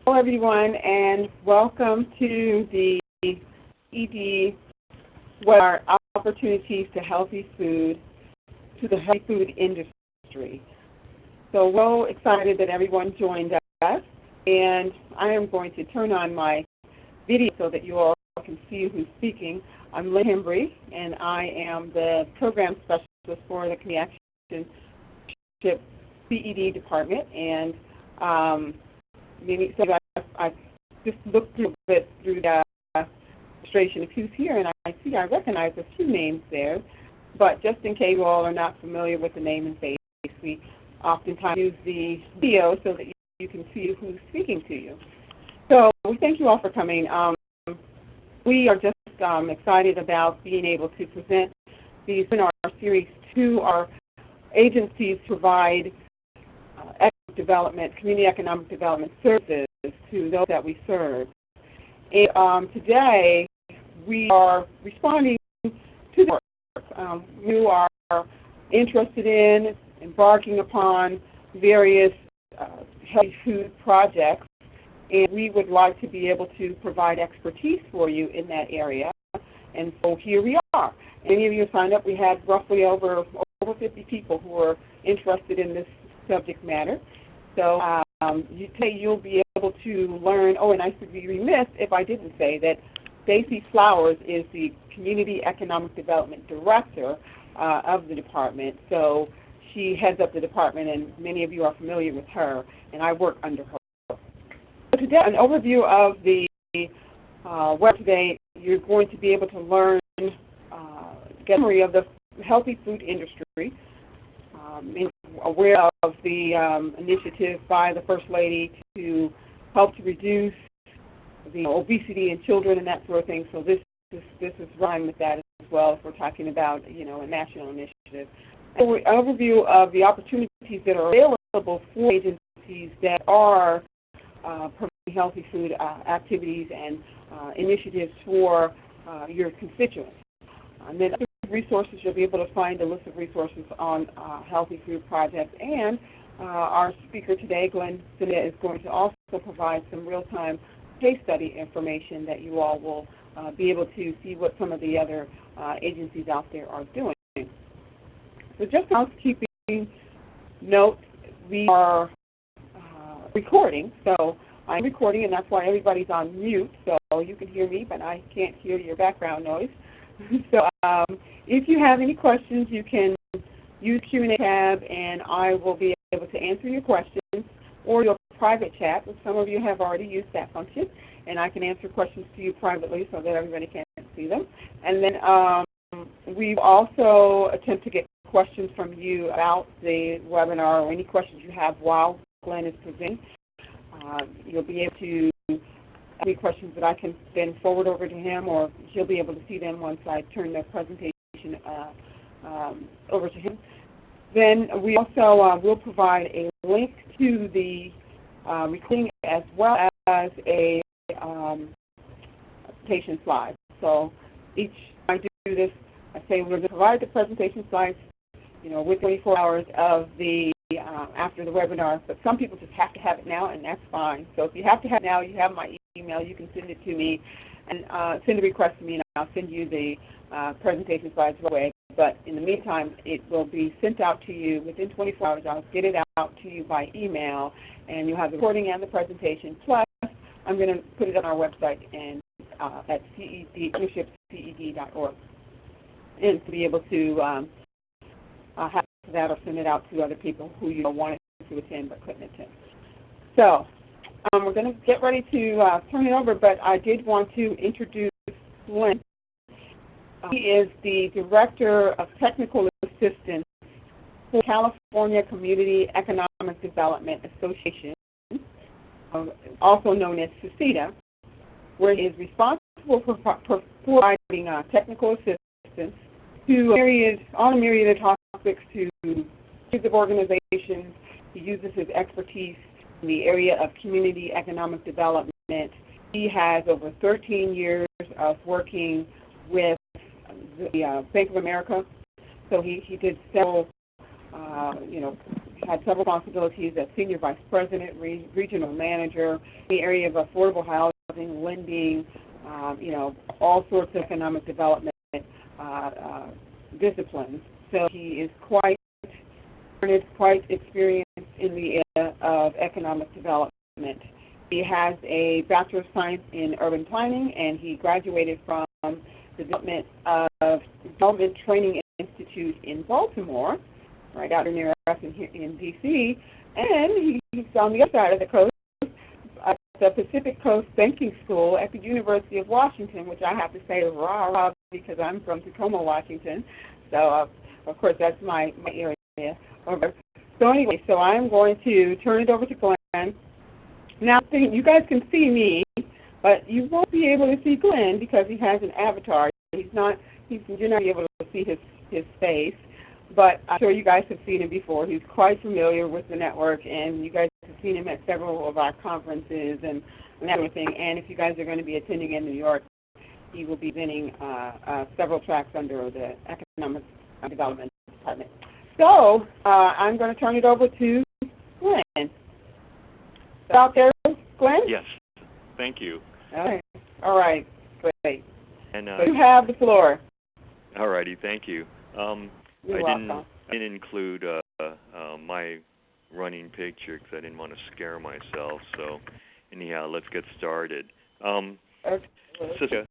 Hello, everyone, and welcome to the ED webinar, Opportunities to Healthy Food, to the Healthy Food Industry. So we're excited that everyone joined us, and I am going to turn on my video so that you all can see who's speaking. I'm Lynn Hembry, and I am the Program Specialist for the Community Action CED Department, and I just looked through a bit through the registration of who's here, and I recognize a few names there, but just in case you all are not familiar with the name and face, we oftentimes use the video so that you can see who's speaking to you. So we thank you all for coming. We are just excited about being able to present these webinar series to our agencies to provide community economic development services to those that we serve. And today we are responding to the work. You are interested in embarking upon various healthy food projects, and we would like to be able to provide expertise for you in that area. And so here we are. Many of you signed up. We had roughly over 50 people who are interested in this subject matter. So today you'll be able to learn, and I should be remiss if I didn't say that Stacy Flowers is the Community Economic Development Director of the department. So she heads up the department, and many of you are familiar with her, and I work under her. So today, an overview of the web today, you're going to be able to learn, get a summary of the healthy food industry, aware of the initiative by the First Lady to help to reduce the obesity in children and that sort of thing. So this is rhyme with that as well if we're talking about a national initiative. And an overview of the opportunities that are available for agencies that are promoting healthy food activities and initiatives for your constituents. And then resources, you'll be able to find a list of resources on healthy food projects, and our speaker today, Glenn Sinnett, is going to also provide some real-time case study information that you all will be able to see what some of the other agencies out there are doing. So just a housekeeping note, we are recording, so I'm recording, and that's why everybody's on mute, so you can hear me, but I can't hear your background noise. So if you have any questions, you can use the Q&A tab, and I will be able to answer your questions, or your private chat, which some of you have already used that function, and I can answer questions to you privately so that everybody can see them. And then we also attempt to get questions from you about the webinar, or any questions you have while Glenn is presenting. You'll be able to any questions that I can then forward over to him, or he'll be able to see them once I turn the presentation over to him. Then we also will provide a link to the recording as well as a presentation slide. So each time I do this, I say we're going to provide the presentation slides, with 24 hours of the after the webinar, but some people just have to have it now, and that's fine. So if you have to have it now, you have my email, you can send it to me, and send a request to me, and I'll send you the presentation slides right away. But in the meantime, it will be sent out to you within 24 hours. I'll get it out to you by email, and you'll have the recording and the presentation. Plus, I'm going to put it on our website and at partnershipced.org, and to be able to have that or send it out to other people who wanted to attend but couldn't attend. So we're going to get ready to turn it over, but I did want to introduce Glenn. He is the Director of Technical Assistance for California Community Economic Development Association, also known as CECIDA, where he is responsible for providing technical assistance to on a myriad of topics to groups of organizations. He uses his expertise in the area of community economic development. He has over 13 years of working with the Bank of America. So he did several, had several responsibilities as Senior Vice President, Regional Manager, in the area of affordable housing, lending, all sorts of economic development disciplines. So he is quite experienced in the area of economic development. He has a Bachelor of Science in Urban Planning, and he graduated from the Development Training Institute in Baltimore, right out near us in D.C., and he's on the other side of the coast at the Pacific Coast Banking School at the University of Washington, which I have to say is rah because I'm from Tacoma, Washington. So, of course, that's my area. So anyway, I'm going to turn it over to Glenn. Now, you guys can see me, but you won't be able to see Glenn because he has an avatar. You're not able to see his face, but I'm sure you guys have seen him before. He's quite familiar with the network, and you guys have seen him at several of our conferences and everything. And if you guys are going to be attending in New York, he will be presenting several tracks under the Economic Development Department. So I'm going to turn it over to Glenn. Out there, Glenn? Yes. Thank you. All right. Great. And so you have the floor. All righty. Thank you. You're welcome. I didn't include my running picture because I didn't want to scare myself. So anyhow, let's get started. Cecilia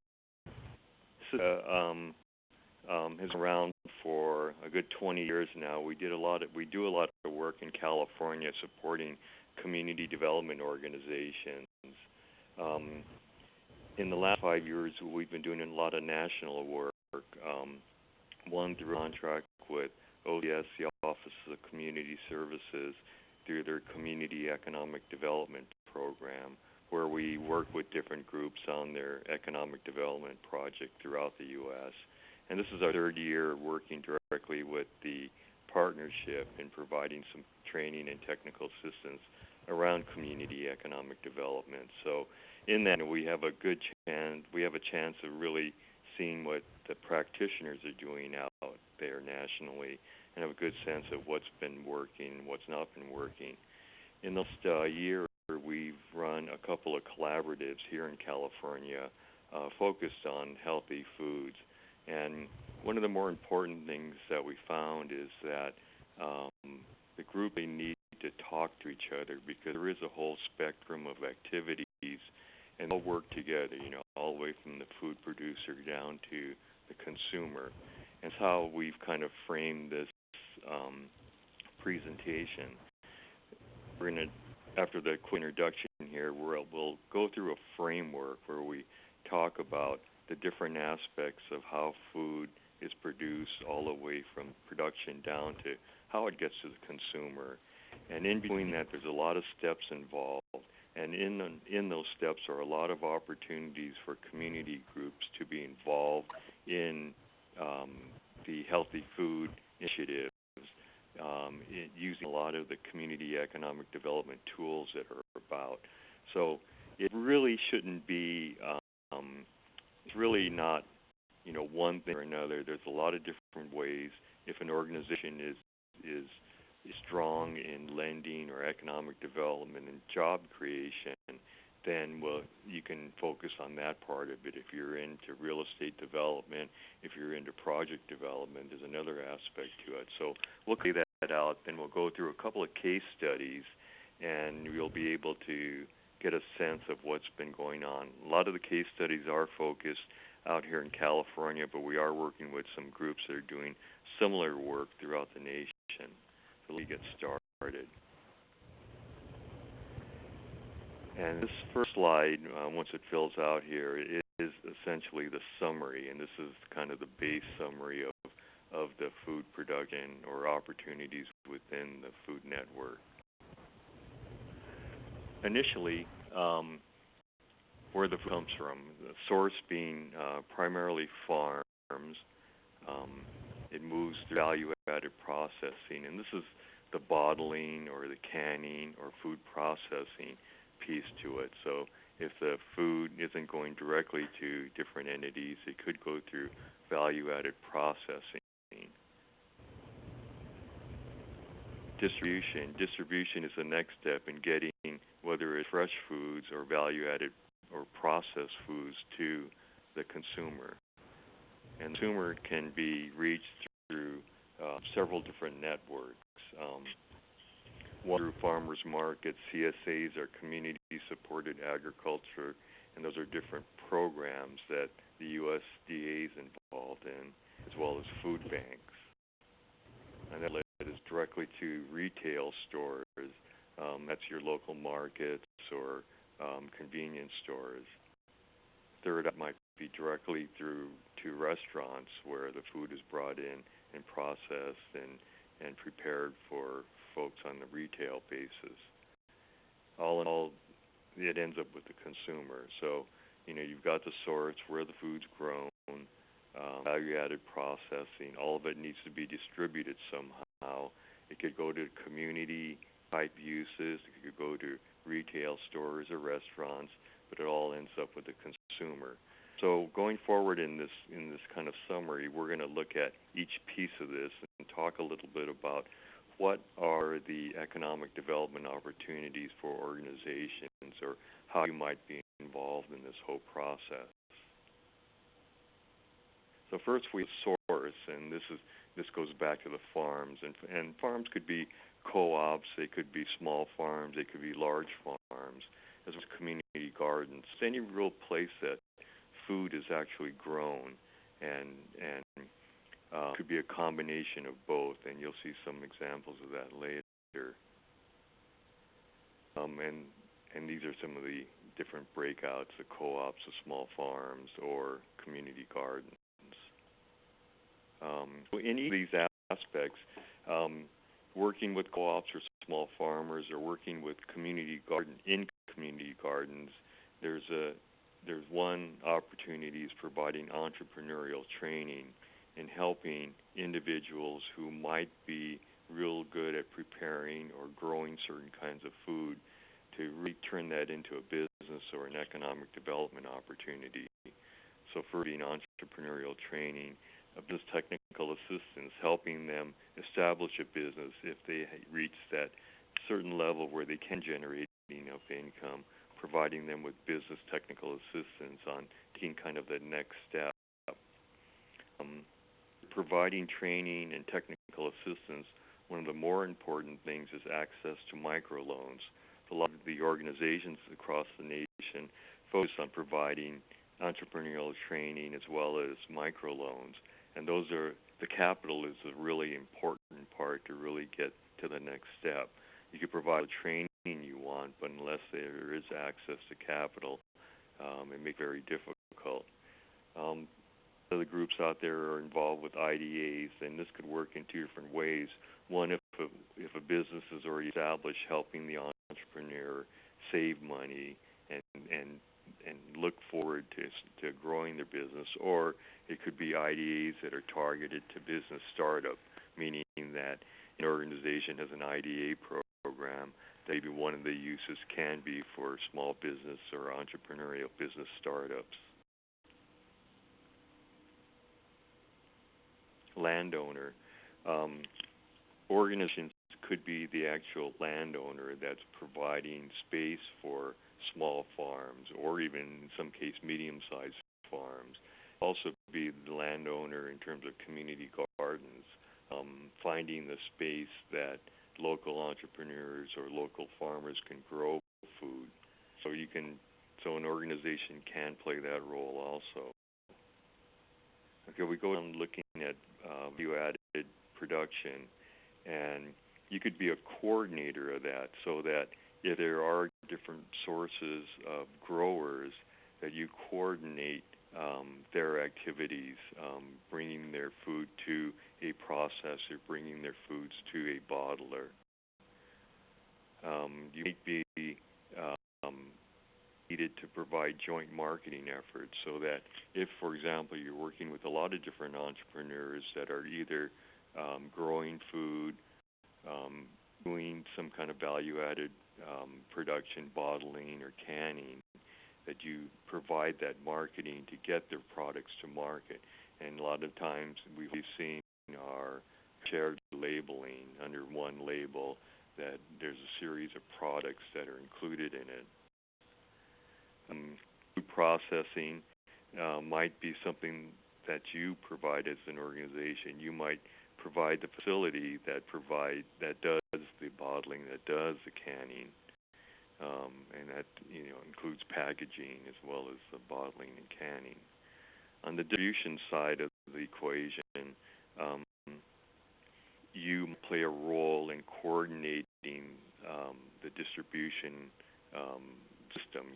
has been around for a good 20 years now. We do a lot of work in California supporting community development organizations. In the last 5 years, we've been doing a lot of national work. One through a contract with ODS, the Office of Community Services, through their Community Economic Development Program, where we work with different groups on their economic development project throughout the U.S. And this is our third year working directly with the partnership in providing some training and technical assistance around community economic development. So in that, we have a chance of really seeing what the practitioners are doing out there nationally and have a good sense of what's been working, what's not been working. In the last year, we've run a couple of collaboratives here in California focused on healthy foods. And one of the more important things that we found is that the group, they need to talk to each other because there is a whole spectrum of activities and they'll work together, all the way from the food producer down to the consumer. And that's how we've kind of framed this presentation. We're going to, after the quick introduction here, we'll go through a framework where we talk about the different aspects of how food is produced all the way from production down to how it gets to the consumer. And in between that, there's a lot of steps involved. And in those steps are a lot of opportunities for community groups to be involved in the healthy food initiatives, using a lot of the community economic development tools that are about. So it really shouldn't be, it's really not, one thing or another. There's a lot of different ways. If an organization is strong in lending or economic development and job creation, then you can focus on that part of it. If you're into real estate development, if you're into project development, there's another aspect to it. So we'll lay that out, then we'll go through a couple of case studies, and you'll be able to get a sense of what's been going on. A lot of the case studies are focused out here in California, but we are working with some groups that are doing similar work throughout the nation. So let me get started. And this first slide, once it fills out here, it is essentially the summary, and this is kind of the base summary of the food production or opportunities within the food network. Initially, where the food comes from, the source being primarily farms, it moves through value-added processing, and this is the bottling or the canning or food processing piece to it. So if the food isn't going directly to different entities, it could go through value-added processing. Distribution is the next step in getting, whether it's fresh foods or value-added or processed foods, to the consumer. And the consumer can be reached through several different networks. One through farmers markets, CSAs are community-supported agriculture, and those are different programs that the USDA is involved in, as well as food banks. And that is directly to retail stores. That's your local markets or convenience stores. Third might be directly through to restaurants where the food is brought in and processed and prepared for folks on the retail basis. All in all, it ends up with the consumer. So, you've got the source, where the food's grown, value-added processing. All of it needs to be distributed somehow. It could go to community-type uses. It could go to retail stores or restaurants, but it all ends up with the consumer. So going forward in this kind of summary, we're going to look at each piece of this and talk a little bit about what are the economic development opportunities for organizations, or how you might be involved in this whole process. So first we source, and this goes back to the farms, and farms could be co-ops, they could be small farms, they could be large farms, as well as community gardens. Any real place that food is actually grown, and could be a combination of both, and you'll see some examples of that later. And these are some of the different breakouts: the co-ops, the small farms, or community gardens. So in each of these aspects, working with co-ops or small farmers, or working with community gardens, there's one opportunity is providing entrepreneurial training and helping individuals who might be real good at preparing or growing certain kinds of food to really turn that into a business or an economic development opportunity. So for being entrepreneurial training, business technical assistance, helping them establish a business if they reach that certain level where they can generate enough income, providing them with business technical assistance on taking kind of the next step. Providing training and technical assistance, one of the more important things is access to microloans. A lot of the organizations across the nation focus on providing entrepreneurial training as well as microloans. And the capital is a really important part to really get to the next step. You can provide the training you want, but unless there is access to capital, it makes it very difficult. The groups out there are involved with IDAs, and this could work in two different ways. One, if a business is already established, helping the entrepreneur save money and look forward to growing their business, or it could be IDAs that are targeted to business startup, meaning that an organization has an IDA program. Maybe one of the uses can be for small business or entrepreneurial business startups. Landowner. Organizations could be the actual landowner that's providing space for small farms, or even in some case medium-sized farms. Also be the landowner in terms of community gardens, finding the space that local entrepreneurs or local farmers can grow food. So an organization can play that role also. Okay, we go on looking at value-added production, and you could be a coordinator of that, so that if there are different sources of growers, that you coordinate their activities, bringing their food to a processor, bringing their foods to a bottler. You might be needed to provide joint marketing efforts, so that if, for example, you're working with a lot of different entrepreneurs that are either growing food, doing some kind of value-added production, bottling or canning, that you provide that marketing to get their products to market. And a lot of times we've seen our shared labor labeling under one label, that there's a series of products that are included in it. Food processing might be something that you provide as an organization. You might provide the facility that does the bottling, that does the canning, and that includes packaging as well as the bottling and canning. On the distribution side of the equation, you play a role in coordinating the distribution system.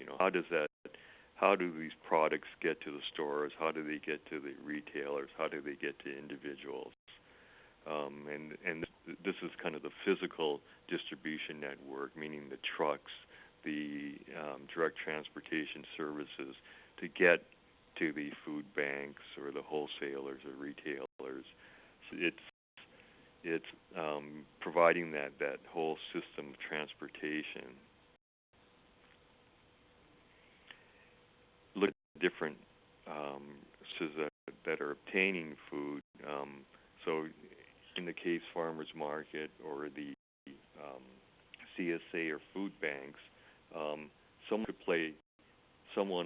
How do these products get to the stores? How do they get to the retailers? How do they get to individuals? And this is kind of the physical distribution network, meaning the trucks, the direct transportation services to get to the food banks or the wholesalers or retailers. So it's providing that whole system of transportation. Look at different sources that are obtaining food. So in the case farmers market or the CSA or food banks,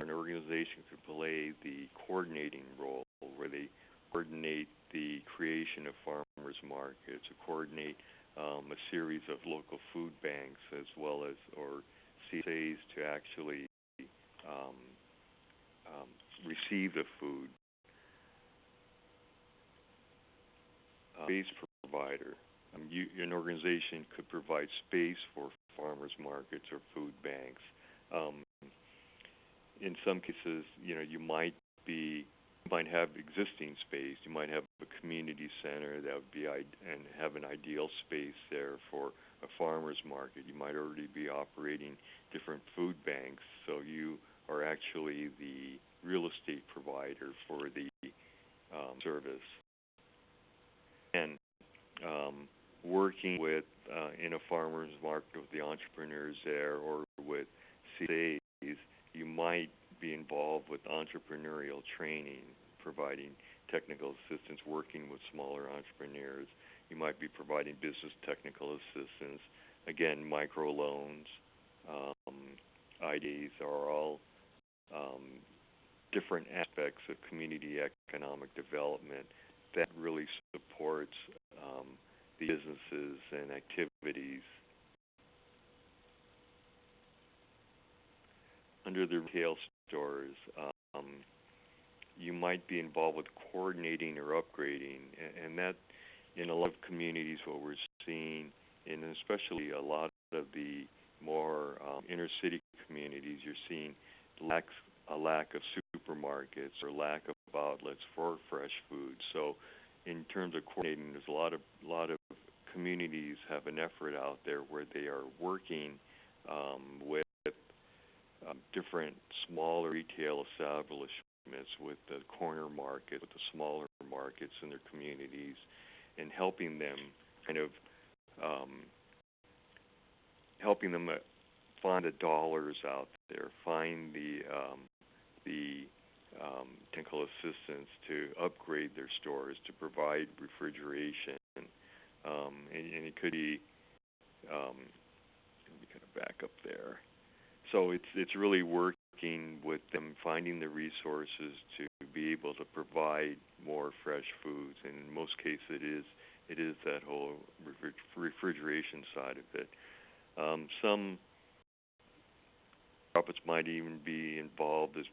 an organization could play the coordinating role, where they coordinate the creation of farmers markets, or coordinate a series of local food banks as well as or CSAs to actually receive the food. Space provider. An organization could provide space for farmers markets or food banks. In some cases, you might have existing space. You might have a community center that would be and have an ideal space there for a farmers market. You might already be operating different food banks, so you are actually the real estate provider for the service. And working with in a farmers market with the entrepreneurs there or with CSAs, you might be involved with entrepreneurial training, providing technical assistance, working with smaller entrepreneurs. You might be providing business technical assistance. Again, microloans, IDs are all different aspects of community economic development that really supports the businesses and activities. Under the retail stores, you might be involved with coordinating or upgrading, and that in a lot of communities what we're seeing, and especially a lot of the more inner city communities, you're seeing a lack of supermarkets or lack of outlets for fresh food. So in terms of coordinating, there's a lot of communities have an effort out there where they are working with different smaller retail establishments, with the corner market, with the smaller markets in their communities, and helping them find the dollars out there, find the technical assistance to upgrade their stores, to provide refrigeration, and it could be. Let me kind of back up there. So it's really working with them, finding the resources to be able to provide more fresh foods, and in most cases it is that whole refrigeration side of it. Some profits might even be involved as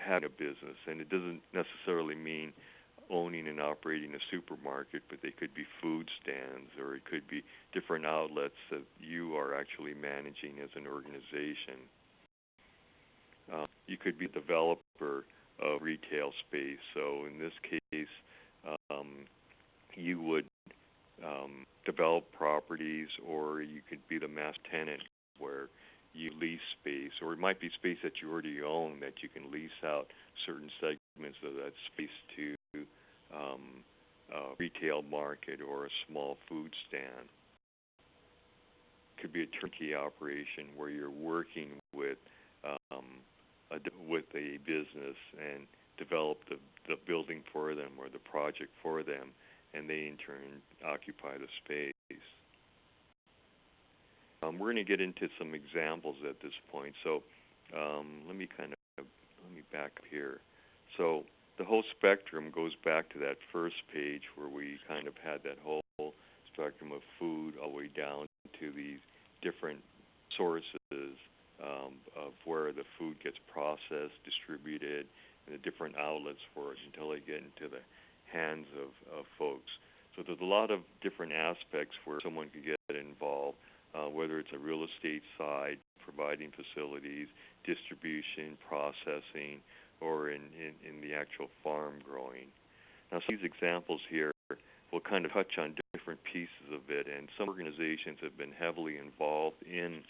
having a business, and it doesn't necessarily mean owning and operating a supermarket, but they could be food stands, or it could be different outlets that you are actually managing as an organization. You could be a developer of retail space. So in this case, you would develop properties, or you could be the master tenant where you lease space, or it might be space that you already own that you can lease out certain segments of that space to a retail market or a small food stand. It could be a turnkey operation where you're working with a business and develop the building for them or the project for them, and they in turn occupy the space. We're going to get into some examples at this point. So let me back up here. So the whole spectrum goes back to that first page where we kind of had that whole spectrum of food all the way down to these different sources of where the food gets processed, distributed, and the different outlets for it until they get into the hands of folks. So there's a lot of different aspects where someone could get involved, whether it's a real estate side, providing facilities, distribution, processing, or in the actual farm growing. Now, some of these examples here will kind of touch on different pieces of it, and some organizations have been heavily involved in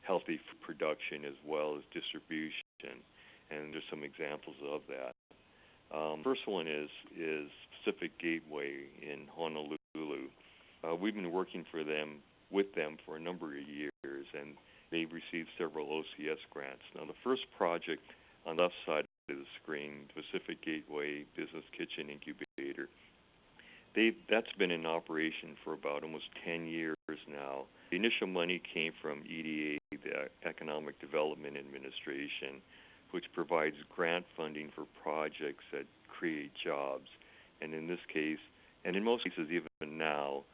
healthy food production as well as distribution, and there's some examples of that. First one is Pacific Gateway in Honolulu. We've been working with them for a number of years, and they've received several OCS grants. Now, the first project on the left side of the screen, Pacific Gateway Business Kitchen Incubator, that's been in operation for about almost 10 years now. The initial money came from EDA, the Economic Development Administration, which provides grant funding for projects that create jobs. And in this case, and in most cases even now,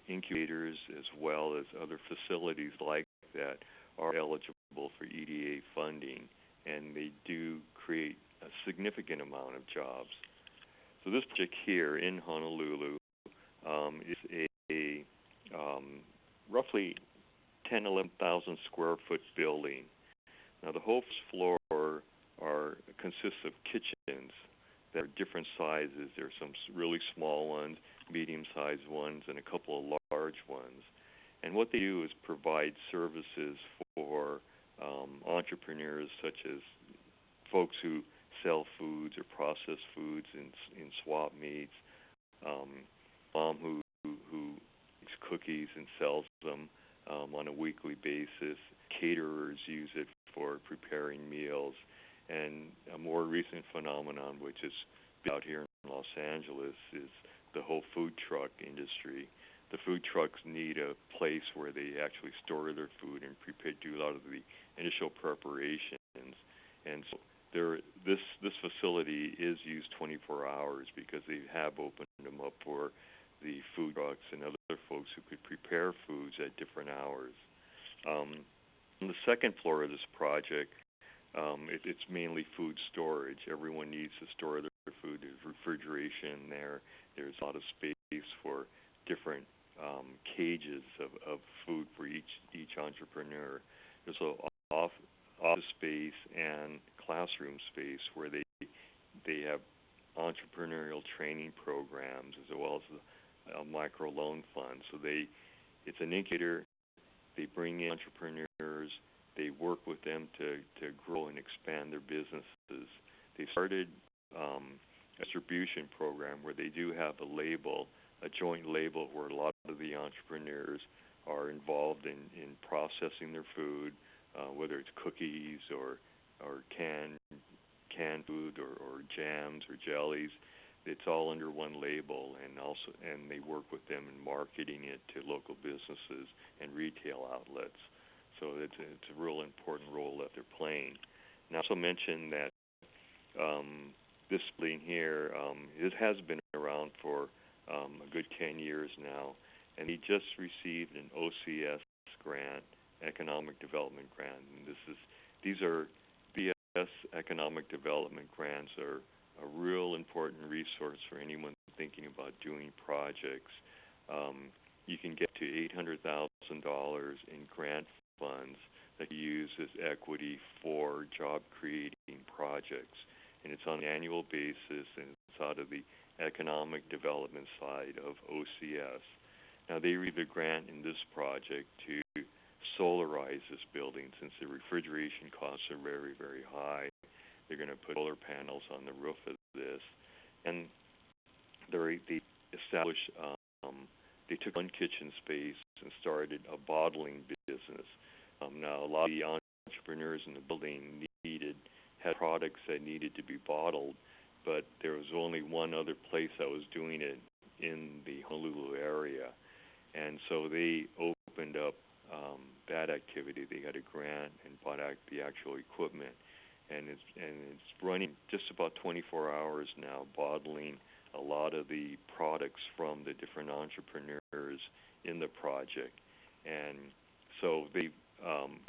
incubators as well as other facilities like that are eligible for EDA funding, and they do create a significant amount of jobs. So this project here in Honolulu is a roughly 11,000 square foot building. Now the whole floor consists of kitchens that are different sizes. There are some really small ones, medium-sized ones, and a couple of large ones. And what they do is provide services for entrepreneurs such as folks who sell foods or process foods in swap meets, mom who makes cookies and sells them on a weekly basis. Caterers use it for preparing meals. And a more recent phenomenon, which is out here in Los Angeles, is the whole food truck industry. The food trucks need a place where they actually store their food and do a lot of the initial preparations. And so this facility is used 24 hours because they have opened them up for the food trucks and other folks who could prepare foods at different hours. On the second floor of this project, it's mainly food storage. Everyone needs to store their food. There's refrigeration there. There's a lot of space for different cages of food for each entrepreneur. There's office space and classroom space where they have entrepreneurial training programs as well as a micro loan fund. So it's an incubator. They bring in entrepreneurs. They work with them to grow and expand their businesses. They started a distribution program where they do have a joint label where a lot of the entrepreneurs are involved in processing their food, whether it's cookies or canned food or jams or jellies. It's all under one label, and they work with them in marketing it to local businesses and retail outlets. So it's a real important role that they're playing. Now, I also mentioned that this building here it has been around for a good 10 years now, and he just received an OCS grant, Economic Development Grant. And these are BS Economic Development Grants are a real important resource for anyone thinking about doing projects. You can get to $800,000 in grant funds that you use as equity for job-creating projects. And it's on an annual basis, and it's out of the economic development side of OCS. Now, they received a grant in this project to solarize this building. Since the refrigeration costs are very, very high, they're going to put solar panels on the roof of this. And they established, they took one kitchen space and started a bottling business. Now, a lot of the entrepreneurs in the building had products that needed to be bottled, but there was only one other place that was doing it in the Honolulu area. And so they opened up that activity. They got a grant and bought out the actual equipment, and it's running just about 24 hours now, bottling a lot of the products from the different entrepreneurs in the project. And so they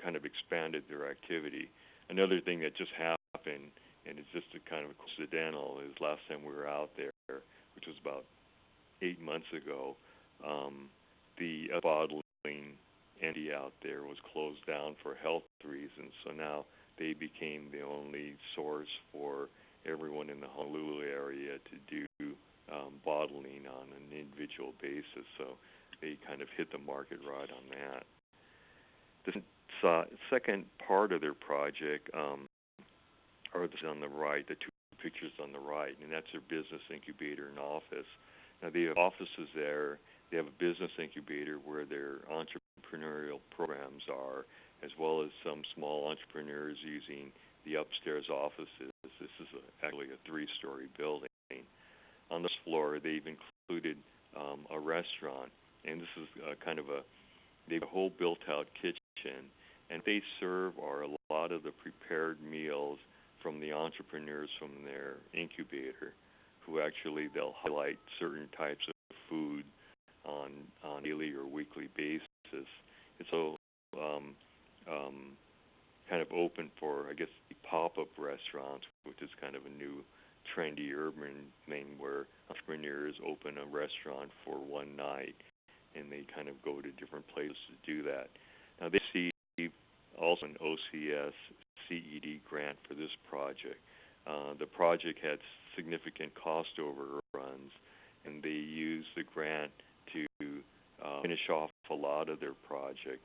kind of expanded their activity. Another thing that just happened, and it's just a kind of coincidental, is last time we were out there, which was about 8 months ago, the bottling entity out there was closed down for health reasons. So now they became the only source for everyone in the Honolulu area to do bottling on an individual basis. So they kind of hit the market right on that. The second part of their project are on the right, the two pictures on the right, and that's their business incubator and office. Now they have offices there. They have a business incubator where their entrepreneurial programs are, as well as some small entrepreneurs using the upstairs offices. This is actually a 3-story building. On this floor, they've included a restaurant, and this is they have a whole built-out kitchen, and they serve are a lot of the prepared meals from the entrepreneurs from their incubator, who actually they'll highlight certain types of food on daily or weekly basis. It's so kind of open for, I guess, pop-up restaurants, which is kind of a new trendy urban thing where entrepreneurs open a restaurant for one night and they kind of go to different places to do that. Now they received also an OCS CED grant for this project. The project had significant cost overruns, and they used the grant to finish off a lot of their project.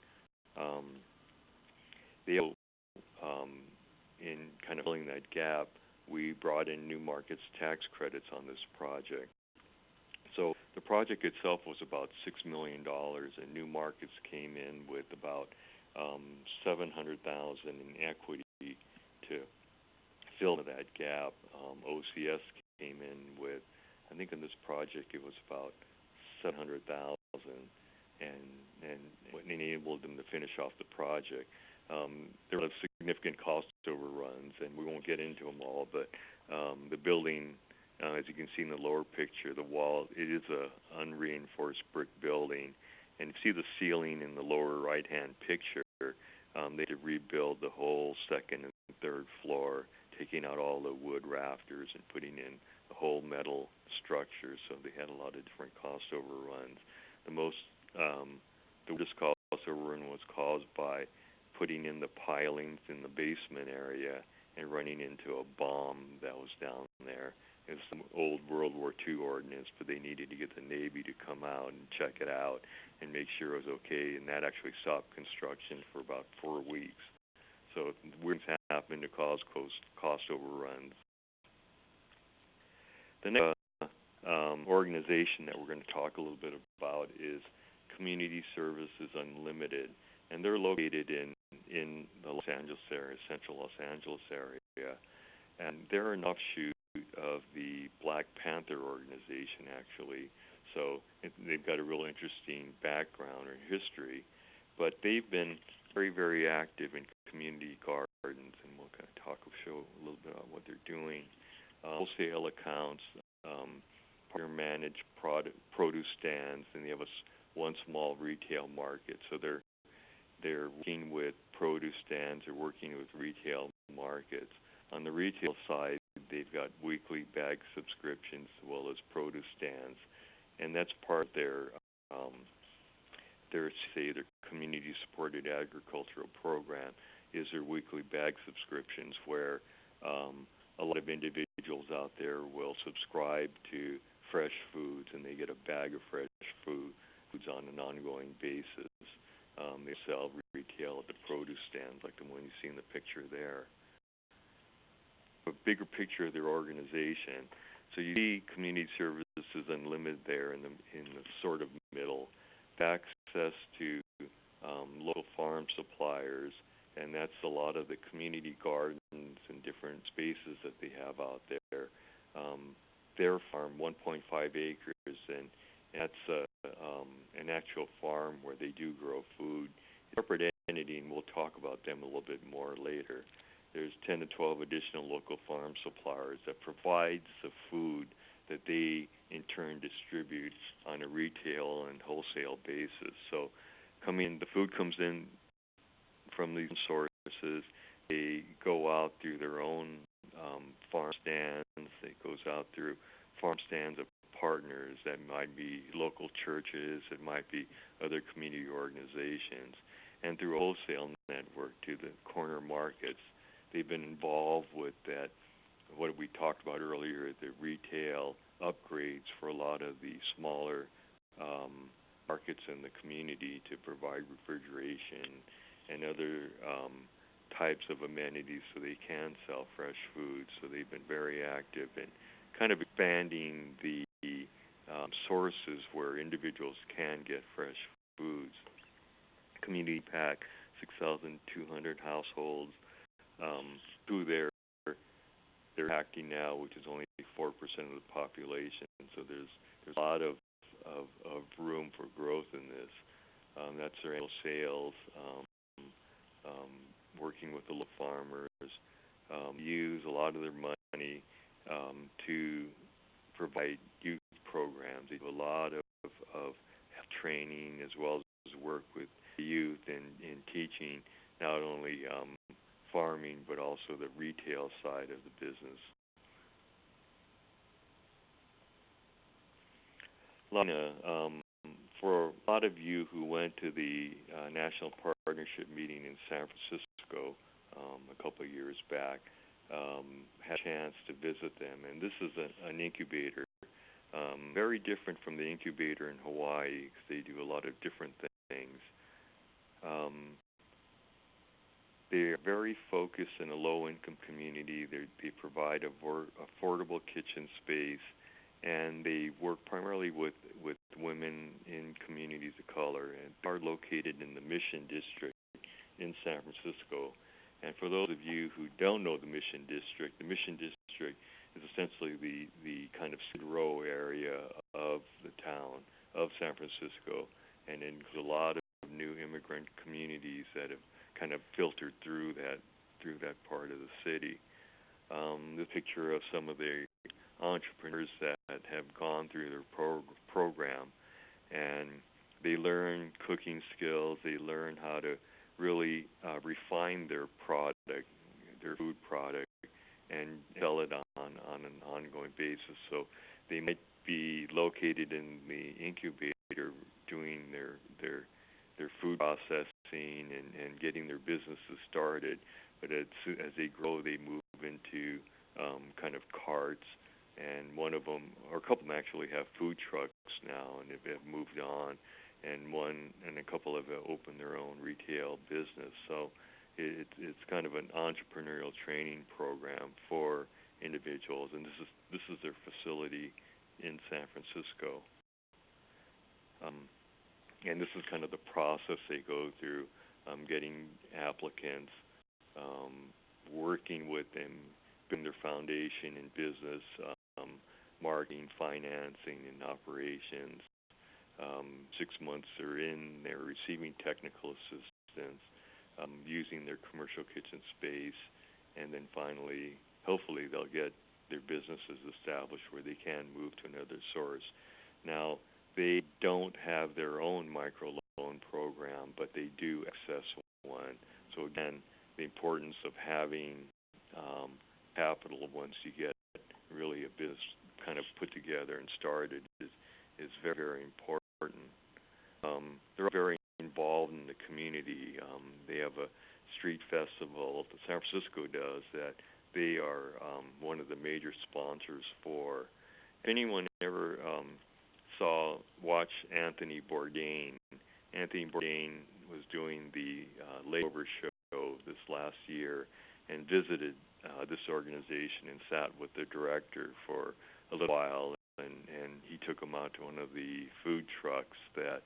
In kind of filling that gap, we brought in New Markets tax credits on this project. So the project itself was about $6 million, and New Markets came in with about $700,000 in equity to fill that gap. OCS came in with, I think in this project it was about $700,000, and enabled them to finish off the project. There were significant cost overruns, and we won't get into them all, but the building, as you can see in the lower picture, the wall, it is a unreinforced brick building, and you see the ceiling in the lower right-hand picture. They had to rebuild the whole second and third floor, taking out all the wood rafters and putting in the whole metal structure, so they had a lot of different cost overruns. The biggest cost overrun was caused by putting in the pilings in the basement area and running into a bomb that was down there. It was some old World War II ordnance, but they needed to get the Navy to come out and check it out and make sure it was okay, and that actually stopped construction for about 4 weeks. So weird things happened to cause cost overruns. The next organization that we're going to talk a little bit about is Community Services Unlimited, and they're located in the Los Angeles area, central Los Angeles area, and they're an offshoot of the Black Panther organization, actually. So they've got a real interesting background or history, but they've been very, very active in community gardens, and we'll kind of show a little bit about what they're doing. Wholesale accounts, partner-managed produce stands, and they have one small retail market. So they're working with produce stands, they're working with retail markets. On the retail side, they've got weekly bag subscriptions as well as produce stands, and that's part of their community-supported agricultural program is their weekly bag subscriptions, where a lot of individuals out there will subscribe to fresh foods, and they get a bag of fresh foods on an ongoing basis. They sell retail at the produce stands, like the one you see in the picture there. A bigger picture of their organization. So you see Community Services Unlimited there in the sort of middle. Access to local farm suppliers, and that's a lot of the community gardens and different spaces that they have out there. their farm, 1.5 acres, and that's an actual farm where they do grow food. It's a corporate entity, and we'll talk about them a little bit more later. There's 10 to 12 additional local farm suppliers that provides the food that they in turn distribute on a retail and wholesale basis. So the food comes in from these sources. They go out through their own farm stands. It goes out through farm stands of partners that might be local churches, it might be other community organizations, and through a wholesale network to the corner markets. They've been involved with that, what we talked about earlier, the retail upgrades for a lot of the smaller markets in the community to provide refrigeration and other types of amenities so they can sell fresh food. So they've been very active in kind of expanding the sources where individuals can get fresh foods. Community Pack, 6,200 households through their acting now, which is only 4% of the population. So there's a lot of room for growth in this. That's their annual sales, working with the local farmers, use a lot of their money to provide youth programs. They do a lot of training as well as work with the youth in teaching not only farming but also the retail side of the business. Lana, for a lot of you who went to the National Partnership meeting in San Francisco a couple of years back, had a chance to visit them, and this is an incubator, very different from the incubator in Hawaii because they do a lot of different things. They are very focused in a low-income community. They provide affordable kitchen space, and they work primarily with women in communities of color, and are located in the Mission District in San Francisco. And for those of you who don't know the Mission District is essentially the kind of Skid Row area of the town of San Francisco, and includes a lot of new immigrant communities that have kind of filtered through that part of the city. The picture of some of the entrepreneurs that have gone through their program, and they learn cooking skills. They learn how to really refine their product, their food product, and sell it on an ongoing basis. So they might be located in the incubator doing their food processing and getting their businesses started, but as they grow, they move into kind of carts, and one of them, or a couple of them actually have food trucks now, and have moved on, and a couple have opened their own retail business. So it's kind of an entrepreneurial training program for individuals, and this is their facility in San Francisco. And this is kind of the process they go through, getting applicants, working with them, building their foundation in business, marketing, financing, and operations. 6 months they're in, they're receiving technical assistance, using their commercial kitchen space, and then finally, hopefully, they'll get their businesses established where they can move to another source. Now, they don't have their own microloan program, but they do access one. So again, the importance of having capital once you get really a business kind of put together and started is very, very important. They're very involved in the community. They have a street festival that San Francisco does that they are one of the major sponsors for. If anyone ever watch Anthony Bourdain. Anthony Bourdain was doing the Layover show this last year and visited this organization and sat with the director for a little while, and he took him out to one of the food trucks that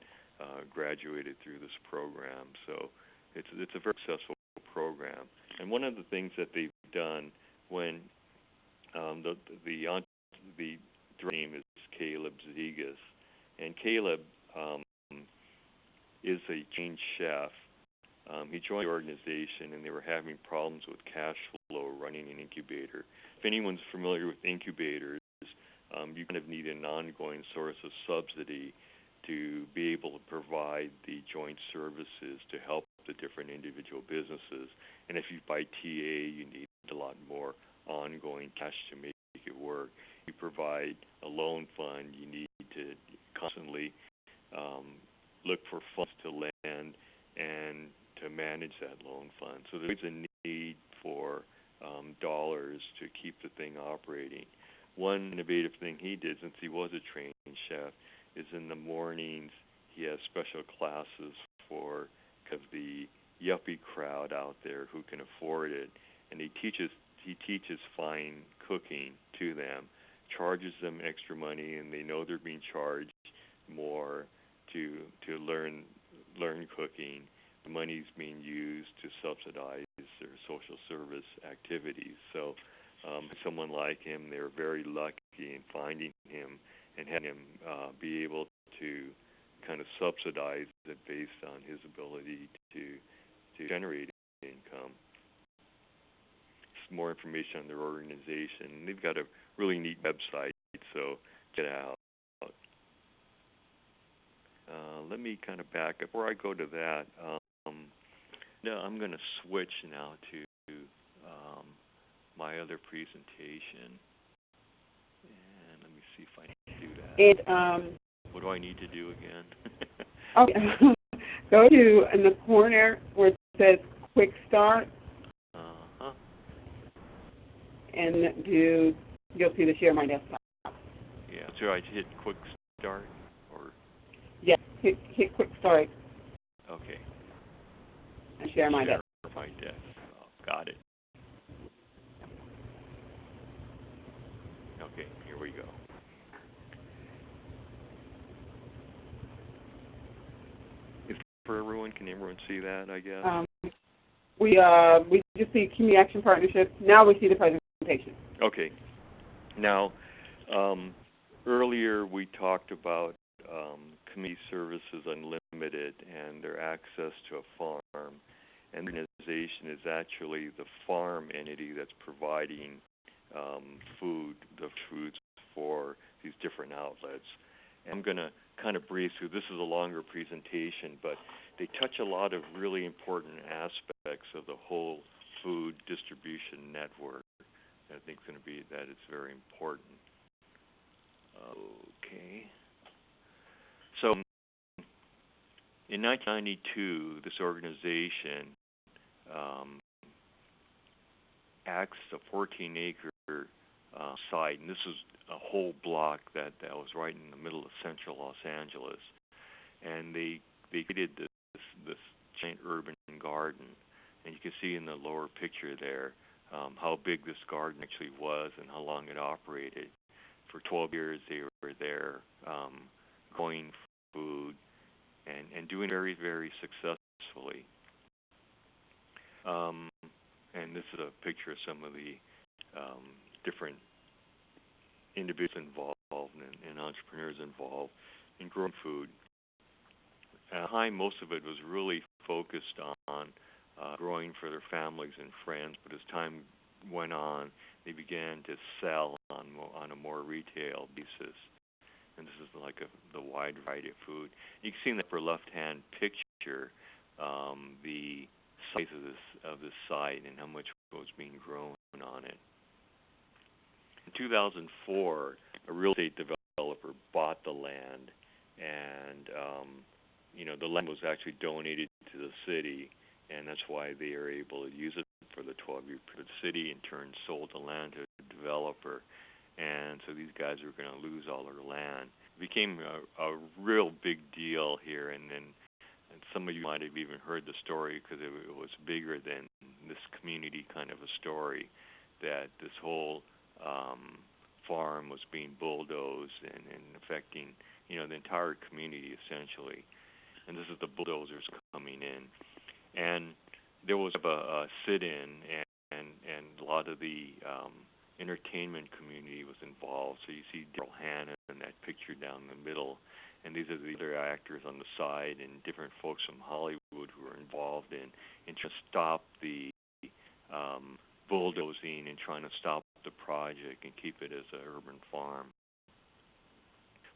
graduated through this program. So it's a very successful program. And one of the things that they've done when the the director's name is Caleb Zegas, and Caleb is a trained chef. He joined the organization, and they were having problems with cash flow running an incubator. If anyone's familiar with incubators, you kind of need an ongoing source of subsidy to be able to provide the joint services to help the different individual businesses. And if you buy TA, you need a lot more ongoing cash to make it work. You provide a loan fund, you need to constantly look for funds to lend and to manage that loan fund. So there's a need for dollars to keep the thing operating. One innovative thing he did, since he was a trained chef, is in the mornings he has special classes for kind of the yuppie crowd out there who can afford it, and he teaches fine cooking to them, charges them extra money, and they know they're being charged more to learn cooking. The money's being used to subsidize their social service activities. So someone like him, they're very lucky in finding him and having him be able to kind of subsidize it based on his ability to generate income. Some more information on their organization. They've got a really neat website, so get out. Let me kind of back up. Before I go to that, I'm going to switch now to my other presentation. And let me see if I can do that. What do I need to do again? Okay. Go to in the corner where it says Quick Start. And you'll see the Share My Desktop. Yeah. So I hit Quick Start, or? Yes. Hit Quick Start. Okay. And Share My Desktop. My desktop. Oh, got it. Okay. Here we go. For everyone, can everyone see that, I guess? We just see Community Action Partnership. Now we see the presentation. Okay. Now, earlier we talked about Community Services Unlimited and their access to a farm. And the organization is actually the farm entity that's providing the foods for these different outlets. I'm going to kind of breeze through. This is a longer presentation, but they touch a lot of really important aspects of the whole food distribution network. I think it's going to be that it's very important. Okay. So in 1992, this organization accessed a 14-acre site, and this is a whole block that was right in the middle of central Los Angeles, and they created this giant urban garden, and you can see in the lower picture there how big this garden actually was and how long it operated. For 12 years they were there growing food and doing very, very successfully. And this is a picture of some of the different individuals involved and entrepreneurs involved in growing food. Most of it was really focused on growing for their families and friends, but as time went on, they began to sell on a more retail basis. And this is like the wide variety of food. You can see in the upper left-hand picture the size of this site and how much was being grown on it. In 2004, a real estate developer bought the land, and the land was actually donated to the city, and that's why they are able to use it for the 12-year period. The city, in turn, sold the land to a developer, and so these guys were going to lose all their land. It became a real big deal here, and some of you might have even heard the story because it was bigger than this community kind of a story, that this whole farm was being bulldozed and affecting, the entire community essentially. And this is the bulldozers coming in. And there was a sit-in, and a lot of the entertainment community was involved. So you see Daryl Hannah in that picture down the middle, and these are the other actors on the side and different folks from Hollywood who are involved in trying to stop the bulldozing and trying to stop the project and keep it as an urban farm.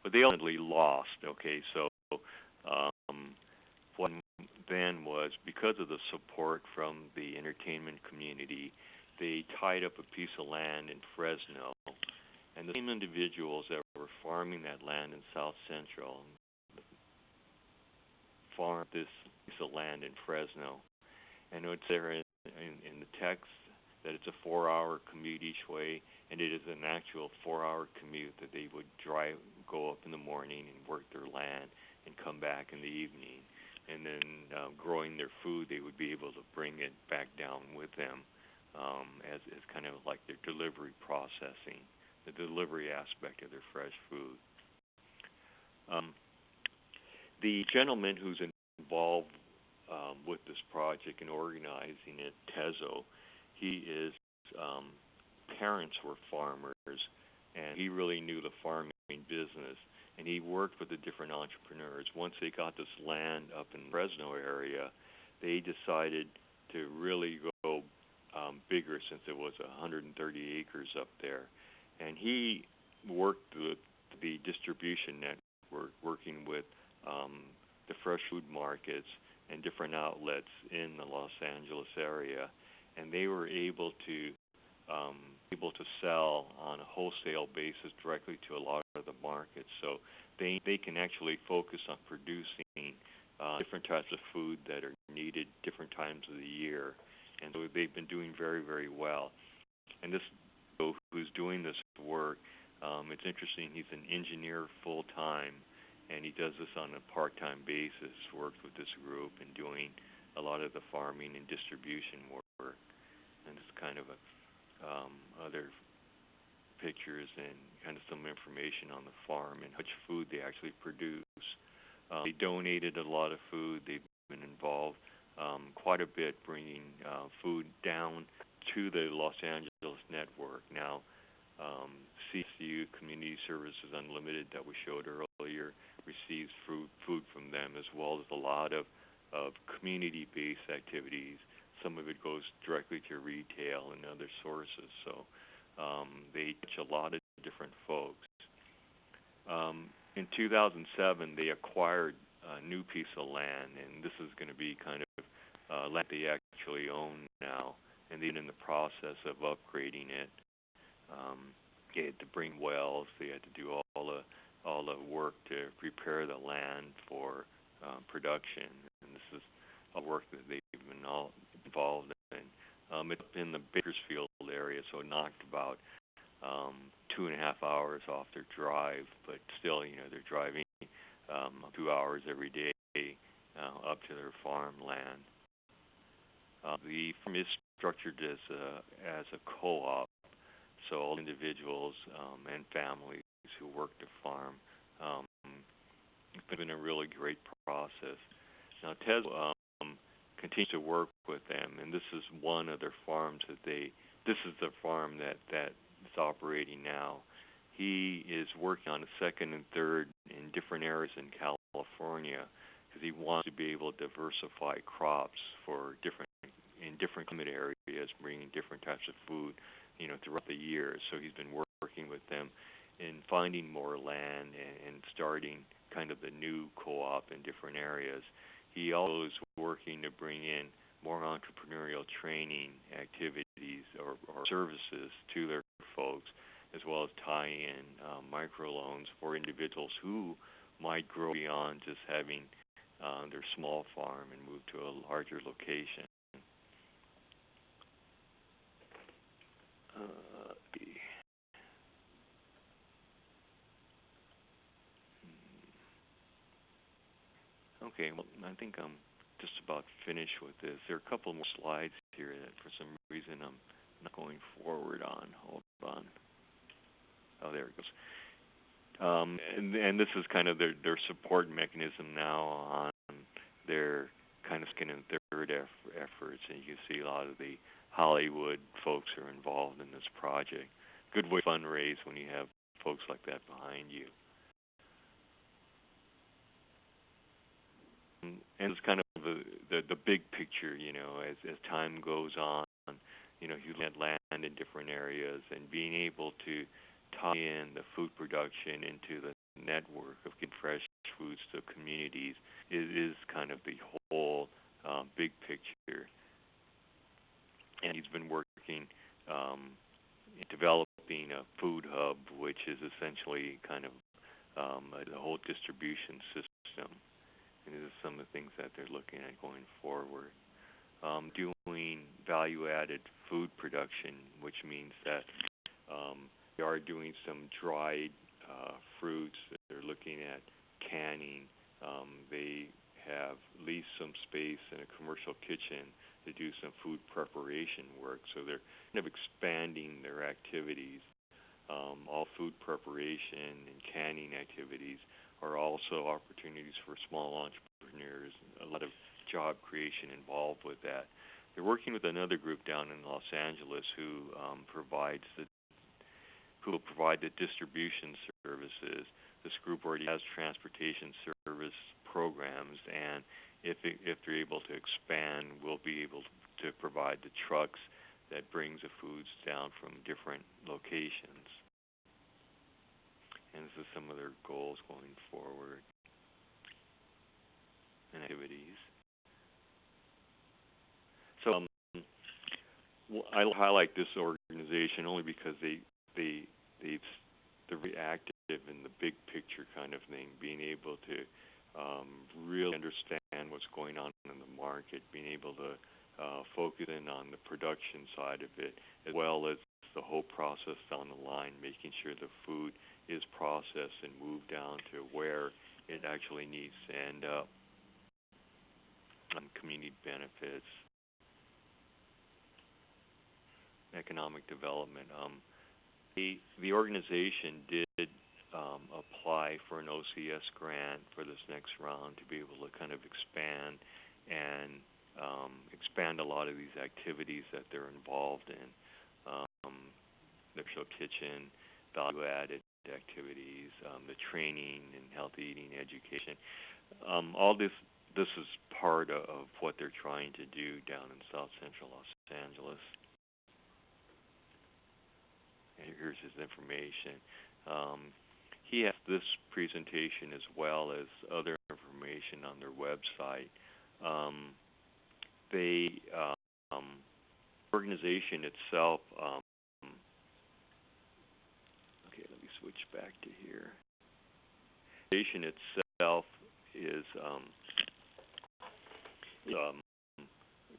But they ultimately lost. Okay, so what then was, because of the support from the entertainment community, they tied up a piece of land in Fresno, and the same individuals that were farming that land in South Central farmed this piece of land in Fresno. And it's there in the text that it's a 4-hour commute each way, and it is an actual 4-hour commute that they would go up in the morning and work their land and come back in the evening. And then growing their food, they would be able to bring it back down with them as kind of like their delivery processing, the delivery aspect of their fresh food. The gentleman who's involved with this project and organizing it, Tezo, his parents were farmers, and he really knew the farming business, and he worked with the different entrepreneurs. Once they got this land up in the Fresno area, they decided to really go bigger, since it was 130 acres up there. And he worked with the distribution network, working with the fresh food markets and different outlets in the Los Angeles area, and they were able to sell on a wholesale basis directly to a lot of the markets. So they can actually focus on producing different types of food that are needed different times of the year, and so they've been doing very, very well. And this who's doing this work, it's interesting. He's an engineer full time, and he does this on a part-time basis. Works with this group and doing a lot of the farming and distribution work. And it's kind of other pictures and kind of some information on the farm and which food they actually produce. They donated a lot of food. They've been involved quite a bit bringing food down to the Los Angeles network. Now, CSU, Community Services Unlimited, that we showed earlier, receives food from them, as well as a lot of community-based activities. Some of it goes directly to retail and other sources. So they touch a lot of different folks. In 2007, they acquired a new piece of land, and this is going to be kind of land they actually own now, and they're in the process of upgrading it. They had to bring wells. They had to do all the work to prepare the land for production, and this is a work that they've been all involved in. It's in the Bakersfield area, so it knocked about 2.5 hours off their drive, but still, they're driving 2 hours every day up to their farmland. The farm is structured as a co-op, so all individuals and families who work the farm. It's been a really great process. Now, Tezo continues to work with them, and this is one of their farms this is the farm that is operating now. He is working on a second and third in different areas in California because he wants to be able to diversify crops in different climate areas, bringing different types of food, throughout the year. So he's been working with them in finding more land and starting kind of the new co-op in different areas. He also is working to bring in more entrepreneurial training activities or services to their folks, as well as tie in microloans for individuals who might grow beyond just having their small farm and move to a larger location. Okay, well, I think I'm just about finished with this. There are a couple more slides here that for some reason I'm not going forward on. Hold on. Oh, there it goes. And this is kind of their support mechanism now on their kind of second and third efforts. And you can see a lot of the Hollywood folks are involved in this project. good way to fundraise when you have folks like that behind you. And it's kind of the big picture, as time goes on, you let land in different areas and being able to tie in the food production into the network of getting fresh foods to communities is kind of the whole big picture. And he's been working developing a food hub, which is essentially kind of a whole distribution system. And these are some of the things that they're looking at going forward. Doing value-added food production, which means that they are doing some dried fruits. They're looking at canning. They have leased some space in a commercial kitchen to do some food preparation work. So they're kind of expanding their activities. All food preparation and canning activities are also opportunities for small entrepreneurs. A lot of job creation involved with that. They're working with another group down in Los Angeles who will provide the distribution services. This group already has transportation service programs, and if they're able to expand, we'll be able to provide the trucks that brings the foods down from different locations. And this is some of their goals going forward and activities. So I highlight this organization only because they're very active in the big picture kind of thing, being able to really understand what's going on in the market, being able to focus in on the production side of it, as well as the whole process down the line, making sure the food is processed and moved down to where it actually needs to end up. Community benefits, economic development. The organization did apply for an OCS grant for this next round to be able to kind of expand a lot of these activities that they're involved in. The show kitchen, value-added activities, the training and healthy eating education. All this is part of what they're trying to do down in South Central Los Angeles. And here's his information. He has this presentation as well as other information on their website. The organization itself, okay, let me switch back to here. The organization itself is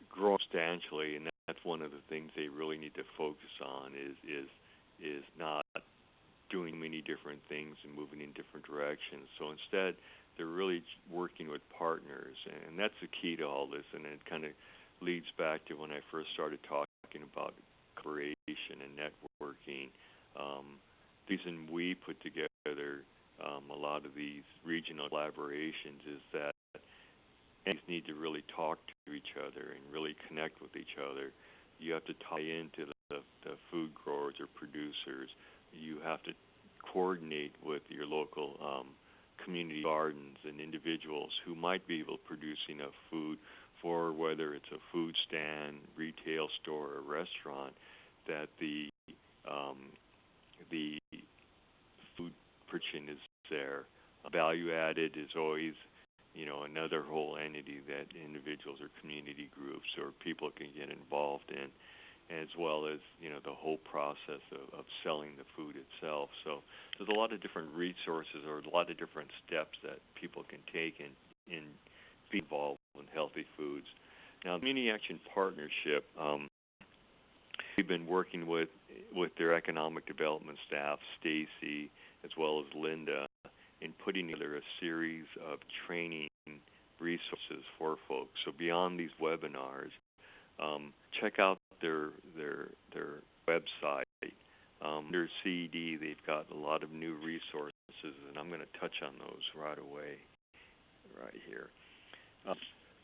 growing substantially, and that's one of the things they really need to focus on is not doing many different things and moving in different directions. So instead, they're really working with partners, and that's the key to all this. And it kind of leads back to when I first started talking about collaboration and networking. The reason we put together a lot of these regional collaborations is that entities need to really talk to each other and really connect with each other. You have to tie into the food growers or producers. You have to coordinate with your local community gardens and individuals who might be able to produce enough food for whether it's a food stand, retail store, or restaurant, that the food production is there. Value added is always, another whole entity that individuals or community groups or people can get involved in, as well as, the whole process of selling the food itself. So there's a lot of different resources or a lot of different steps that people can take in being involved in healthy foods. Now, the Community Action Partnership, we've been working with their economic development staff, Stacy, as well as Linda, in putting together a series of training resources for folks. So beyond these webinars, check out their website. Under CED, they've got a lot of new resources, and I'm going to touch on those right away, right here.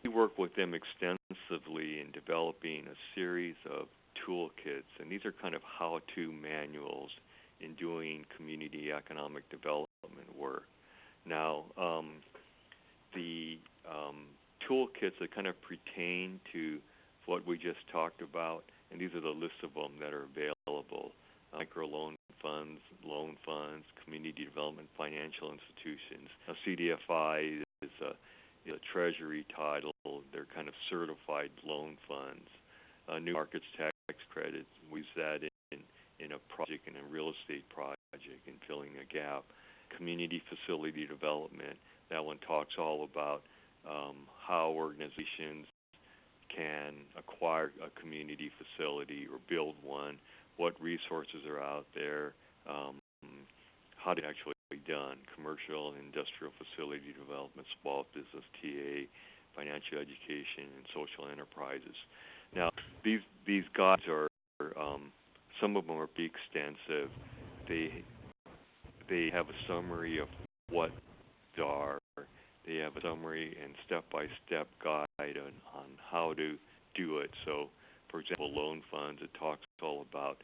We work with them extensively in developing a series of toolkits, and these are kind of how-to manuals in doing community economic development work. Now, the toolkits that kind of pertain to what we just talked about, and these are the lists of them that are available: microloan funds, loan funds, community development financial institutions. Now, CDFI is a treasury title. They're kind of certified loan funds. New markets tax credits, we use that in a project, in a real estate project, in filling a gap. Community facility development, that one talks all about how organizations can acquire a community facility or build one, what resources are out there, how to actually be done: commercial and industrial facility development, small business, TA, financial education, and social enterprises. Now, these guides are, some of them are pretty extensive. They have a summary of what they are. They have a summary and step-by-step guide on how to do it. So, for example, loan funds, it talks all about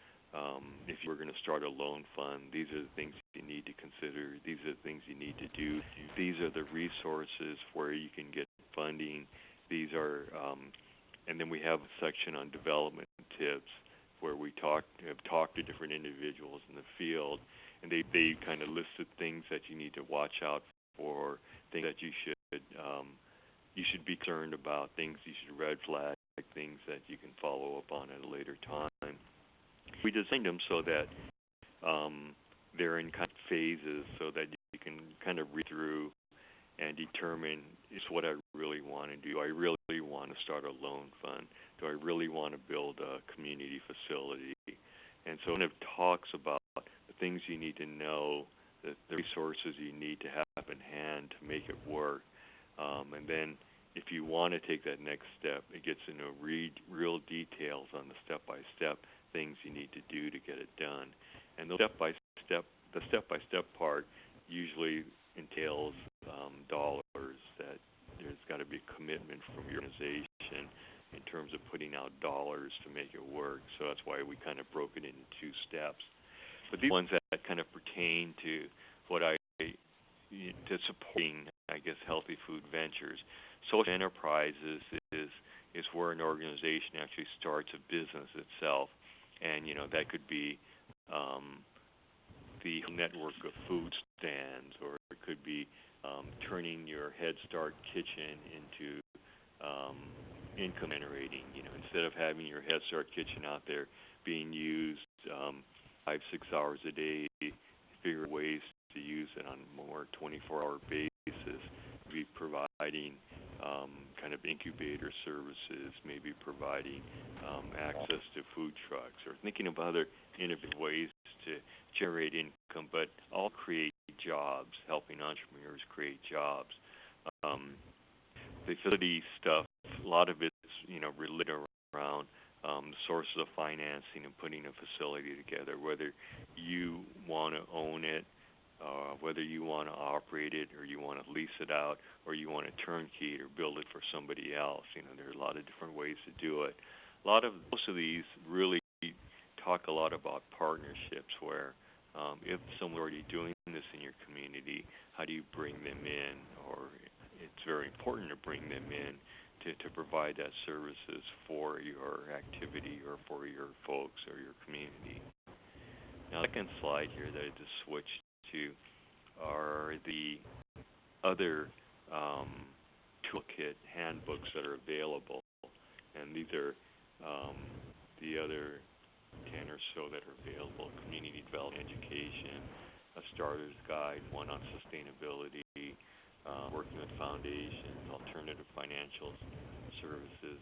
if you were going to start a loan fund, these are the things you need to consider. These are the things you need to do. These are the resources where you can get funding. These are, and then we have a section on development tips where we have talked to different individuals in the field, and they kind of listed things that you need to watch out for, things that you should be concerned about, things you should red flag, things that you can follow up on at a later time. We designed them so that they're in kind of phases, so that you can kind of read through and determine, is what I really want to do. Do I really want to start a loan fund? Do I really want to build a community facility? And so it kind of talks about the things you need to know, the resources you need to have in hand to make it work. And then if you want to take that next step, it gets into real details on the step-by-step things you need to do to get it done. And the step-by-step part usually entails dollars, that there's got to be a commitment from your organization in terms of putting out dollars to make it work. So that's why we kind of broke it into two steps. But these ones that kind of pertain to to supporting, I guess, healthy food ventures. Social enterprises is where an organization actually starts a business itself, and that could be the network of food stands, or it could be turning your Head Start kitchen into income generating. Instead of having your Head Start kitchen out there being used 5-6 hours a day, figure ways to use it on a more 24-hour basis. Be providing kind of incubator services, maybe providing access to food trucks, or thinking of other innovative ways to generate income, but all create jobs, helping entrepreneurs create jobs. The facility stuff, a lot of it's related around the sources of financing and putting a facility together, whether you want to own it, whether you want to operate it, or you want to lease it out, or you want to turnkey it or build it for somebody else. There are a lot of different ways to do it. Most of these really talk a lot about partnerships, where if someone's already doing this in your community, how do you bring them in? Or it's very important to bring them in to provide that services for your activity or for your folks or your community. Now, the second slide here that I just switched to are the other toolkit handbooks that are available, and these are the other 10 or so that are available: community development education, a starter's guide, one on sustainability, working with foundations, alternative financial services.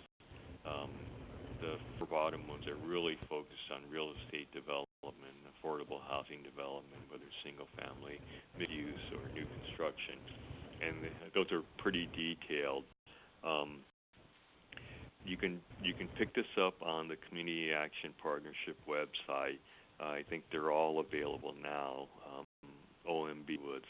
The four bottom ones are really focused on real estate development, affordable housing development, whether single family, mixed use, or new construction. And those are pretty detailed. You can pick this up on the Community Action Partnership website. I think they're all available now. OMB was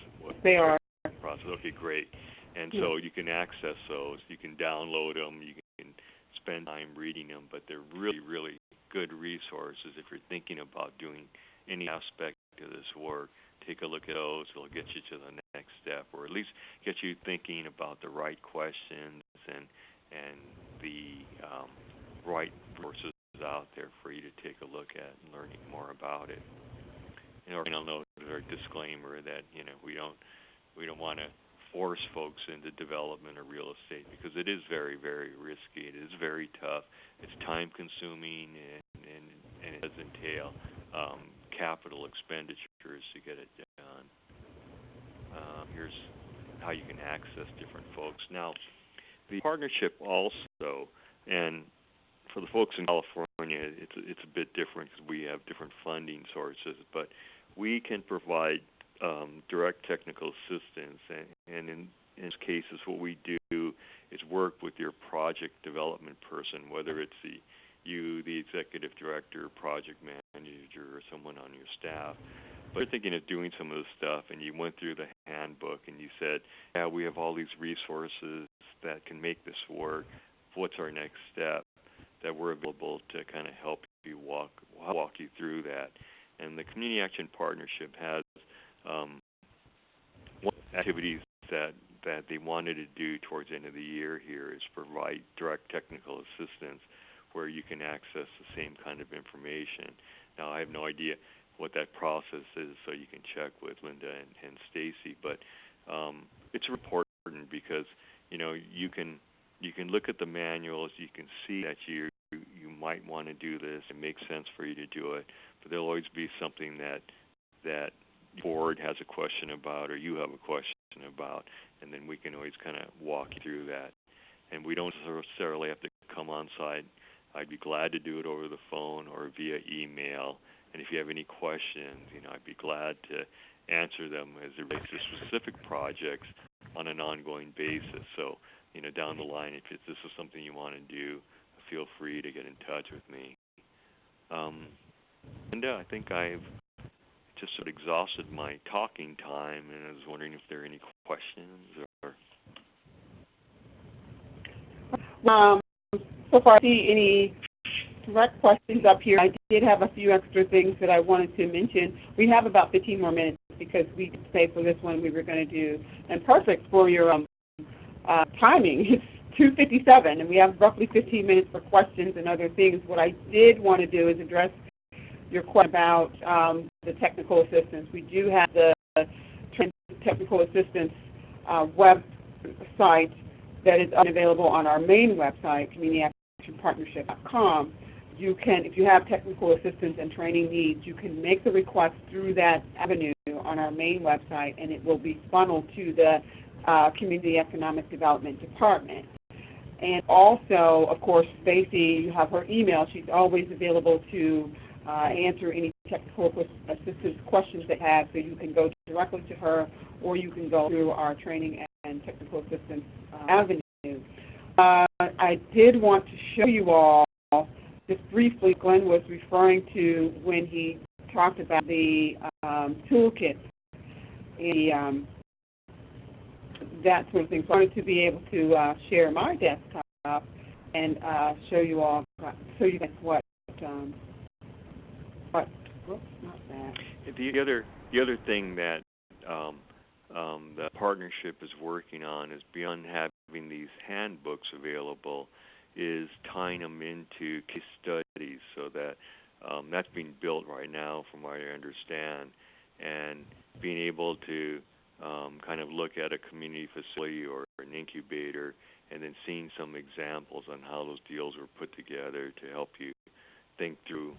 They are. Process. Okay, great. And so you can access those. You can download them. You can spend time reading them, but they're really, really good resources if you're thinking about doing any aspect of this work. Take a look at those. It'll get you to the next step, or at least get you thinking about the right questions and the right resources out there for you to take a look at and learning more about it. I'll note our disclaimer that we don't want to force folks into development or real estate, because it is very, very risky. It is very tough. It's time consuming, and it does entail capital expenditures to get it done. Here's how you can access different folks. Now, the partnership also, and for the folks in California, it's a bit different because we have different funding sources, but we can provide direct technical assistance, and in cases what we do is work with your project development person, whether it's the executive director, project manager, or someone on your staff. But you're thinking of doing some of this stuff, and you went through the handbook, and you said, yeah, we have all these resources that can make this work. What's our next step? That we're available to kind of help you walk you through that. And the Community Action Partnership has one activities that they wanted to do towards the end of the year here is provide direct technical assistance where you can access the same kind of information. Now, I have no idea what that process is, so you can check with Linda and Stacy, but it's important because you can look at the manuals, you can see that you might want to do this, it makes sense for you to do it, but there'll always be something that the board has a question about or you have a question about, and then we can always kind of walk you through that. And we don't necessarily have to come on site. I'd be glad to do it over the phone or via email. And if you have any questions, I'd be glad to answer them as it relates to specific projects on an ongoing basis. So, down the line, if this is something you want to do, feel free to get in touch with me. Linda, I think I've just sort of exhausted my talking time, and I was wondering if there are any questions or. So far, I see any direct questions up here. I did have a few extra things that I wanted to mention. We have about 15 more minutes because we did say for this one we were going to do, and perfect for your timing. It's 2:57, and we have roughly 15 minutes for questions and other things. What I did want to do is address your question about the technical assistance. We do have the technical assistance website that is available on our main website, communityactionpartnership.com. You can, if you have technical assistance and training needs, you can make the request through that avenue on our main website, and it will be funneled to the Community Economic Development Department. And also, of course, Stacy, you have her email. She's always available to answer any technical assistance questions they have, so you can go directly to her, or you can go through our training and technical assistance avenue. I did want to show you all, just briefly, Glenn was referring to when he talked about the toolkits and that sort of thing. So I wanted to be able to share my desktop and show you all, what oops, not that. The other thing that the partnership is working on is, beyond having these handbooks available, is tying them into case studies, so that that's being built right now from what I understand, and being able to kind of look at a community facility or an incubator and then seeing some examples on how those deals were put together to help you think through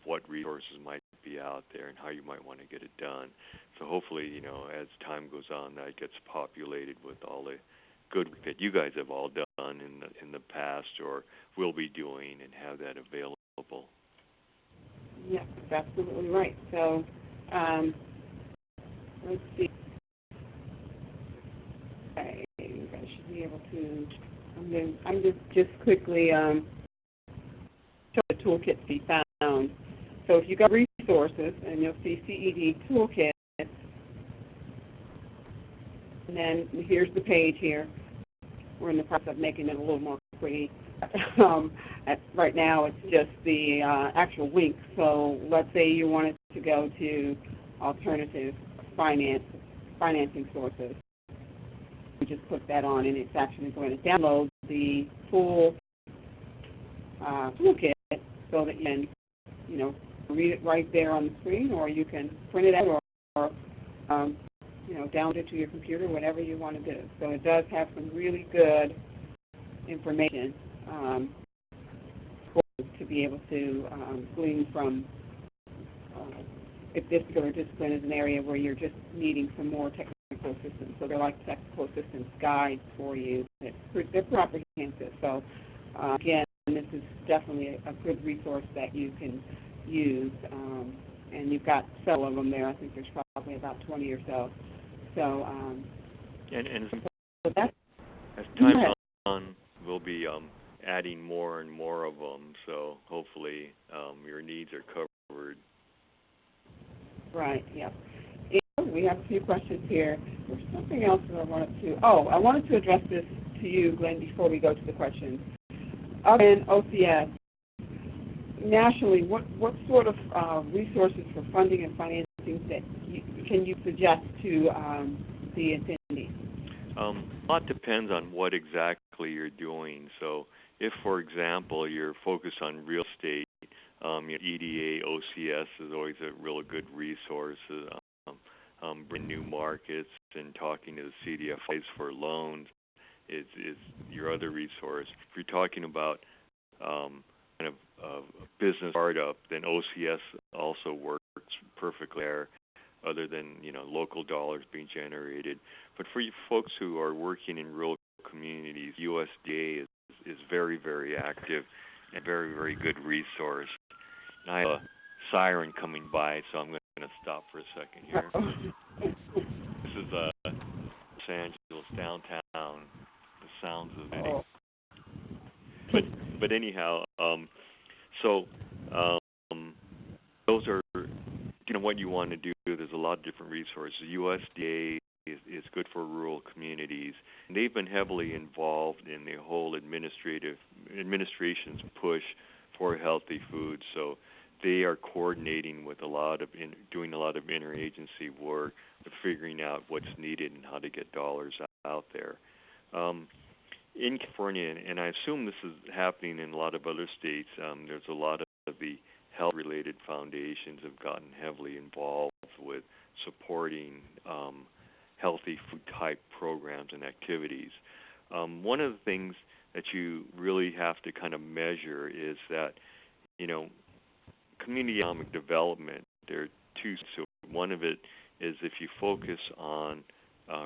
what resources might be out there and how you might want to get it done. So hopefully, as time goes on, that gets populated with all the good work that you guys have all done in the past or will be doing, and have that available. Yeah, that's absolutely right. So let's see. Okay, you guys should be able to. I'm just quickly show the toolkit to be found. So if you go to resources, and you'll see CED toolkit, and then here's the page here. We're in the process of making it a little more pretty. Right now, it's just the actual link. So let's say you wanted to go to alternative financing sources. You just click that on, and it's actually going to download the full toolkit so that you can, read it right there on the screen, or you can print it out, or download it to your computer, whatever you want to do. So it does have some really good information to be able to glean from if this particular discipline is an area where you're just needing some more technical assistance. So they're like technical assistance guides for you. They're comprehensive. So again, this is definitely a good resource that you can use. And you've got several of them there. I think there's probably about 20 or so. So as time goes on, we'll be adding more and more of them. So hopefully your needs are covered. Right. Yep. And we have a few questions here. There's something else that I wanted to address this to you, Glenn, before we go to the questions. Other than OCS, nationally, what sort of resources for funding and financing that can you suggest to the attendees? A lot depends on what exactly you're doing. So if, for example, you're focused on real estate, EDA, OCS is always a real good resource. Bring new markets and talking to the CDFIs for loans is your other resource. If you're talking about kind of a business startup, then OCS also works perfectly there, other than local dollars being generated. But for you folks who are working in rural communities, USDA is very, very active and very, very good resource. And I have a siren coming by, so I'm going to stop for a second here. This is Los Angeles downtown. The sounds of it. But anyhow, those are what you want to do. There's a lot of different resources. USDA is good for rural communities. And they've been heavily involved in the whole administration's push for healthy food. So they are coordinating with doing a lot of interagency work, with figuring out what's needed and how to get dollars out there. In California, and I assume this is happening in a lot of other states, there's a lot of the health-related foundations have gotten heavily involved with supporting healthy food-type programs and activities. One of the things that you really have to kind of measure is that, community economic development, there are two. So one of it is if you focus on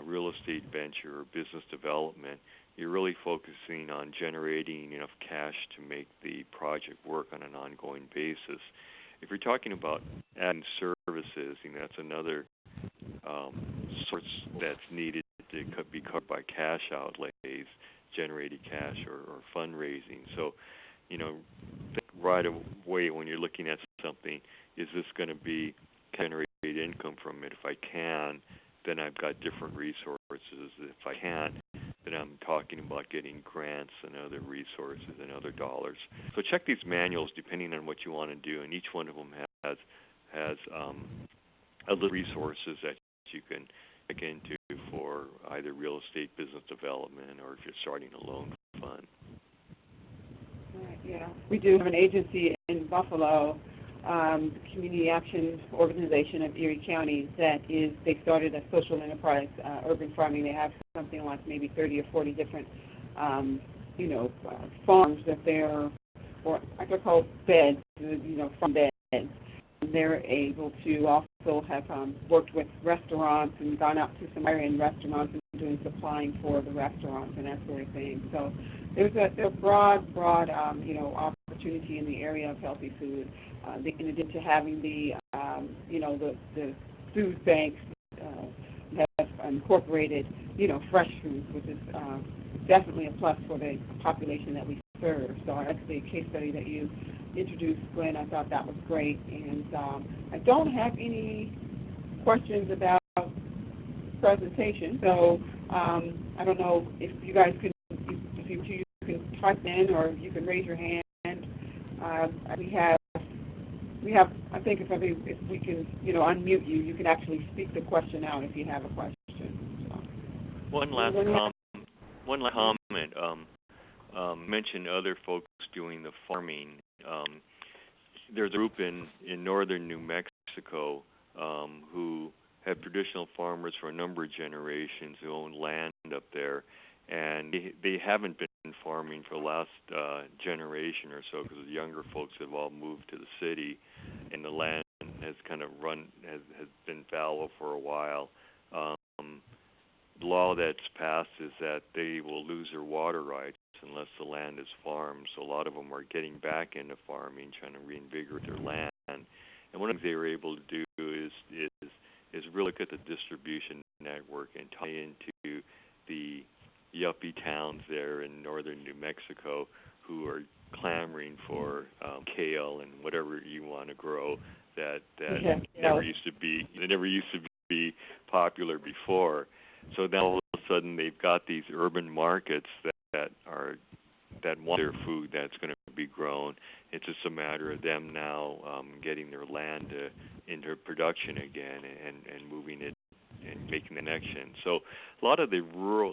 real estate venture or business development, you're really focusing on generating enough cash to make the project work on an ongoing basis. If you're talking about adding services, that's another source that's needed to be covered by cash outlays, generated cash or fundraising. So, right away when you're looking at something, is this going to be generate income from it? If I can, then I've got different resources. If I can't, then I'm talking about getting grants and other resources and other dollars. So check these manuals depending on what you want to do, and each one of them has a list of resources that you can look into for either real estate business development or if you're starting a loan fund. Right, yeah. We do have an agency in Buffalo, the Community Action Organization of Erie County, they started a social enterprise, urban farming. They have something like maybe 30 or 40 different, farms that they're, or I could call beds, farm beds. And they're able to also have worked with restaurants and gone out to some area in restaurants and doing supplying for the restaurants and that sort of thing. So there's a broad, opportunity in the area of healthy food. In addition to having the food banks have incorporated, fresh foods, which is definitely a plus for the population that we serve. So that's the case study that you introduced, Glenn. I thought that was great. And I don't have any questions about presentation. So I don't know if you guys can, if you can type in or you can raise your hand we have. I think if we can, unmute you, you can actually speak the question out if you have a question. So. One last comment. Mentioned other folks doing the farming. There's a group in northern New Mexico who have traditional farmers for a number of generations who own land up there, and they haven't been farming for the last generation or so because the younger folks have all moved to the city, and the land has kind of has been fallow for a while. The law that's passed is that they will lose their water rights unless the land is farmed. So a lot of them are getting back into farming, trying to reinvigorate their land. And one of the things they were able to do is really look at the distribution network and tie into the yuppie towns there in northern New Mexico who are clamoring for kale and whatever you want to grow that never used to be popular before. So now all of a sudden they've got these urban markets that want their food that's going to be grown. It's just a matter of them now getting their land into production again and moving it and making the connection. So a lot of the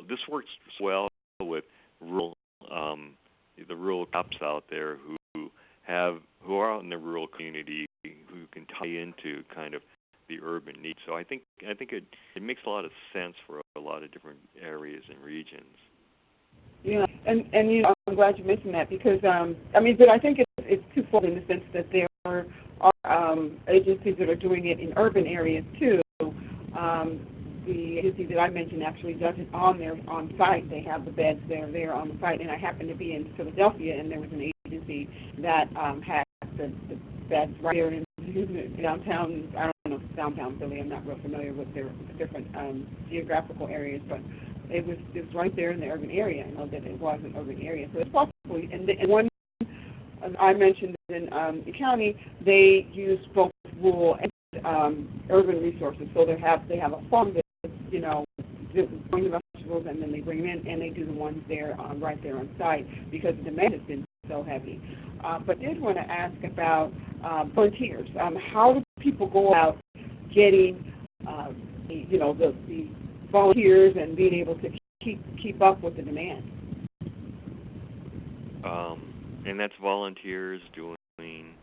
this works well with the rural cops out there who are out in the rural community who can tie into kind of the urban needs. So I think it makes a lot of sense for a lot of different areas and regions. Yeah, and I'm glad you mentioned that because but I think it's twofold in the sense that there are agencies that are doing it in urban areas too. The agency that I mentioned actually does it on site. They have the beds there on the site, and I happened to be in Philadelphia, and there was an agency that had the beds right there in downtown. I don't know if it's downtown Philly. I'm not real familiar with their different geographical areas, but it was right there in the urban area. I know that it was an urban area, so it's possibly. And one I mentioned in the county, they use both rural and urban resources. So they have a farm that's growing the vegetables, and then they bring them in, and they do the ones there right there on site because the demand has been so heavy. But I did want to ask about volunteers. How do people go about getting the volunteers and being able to keep up with the demand? And that's volunteers doing.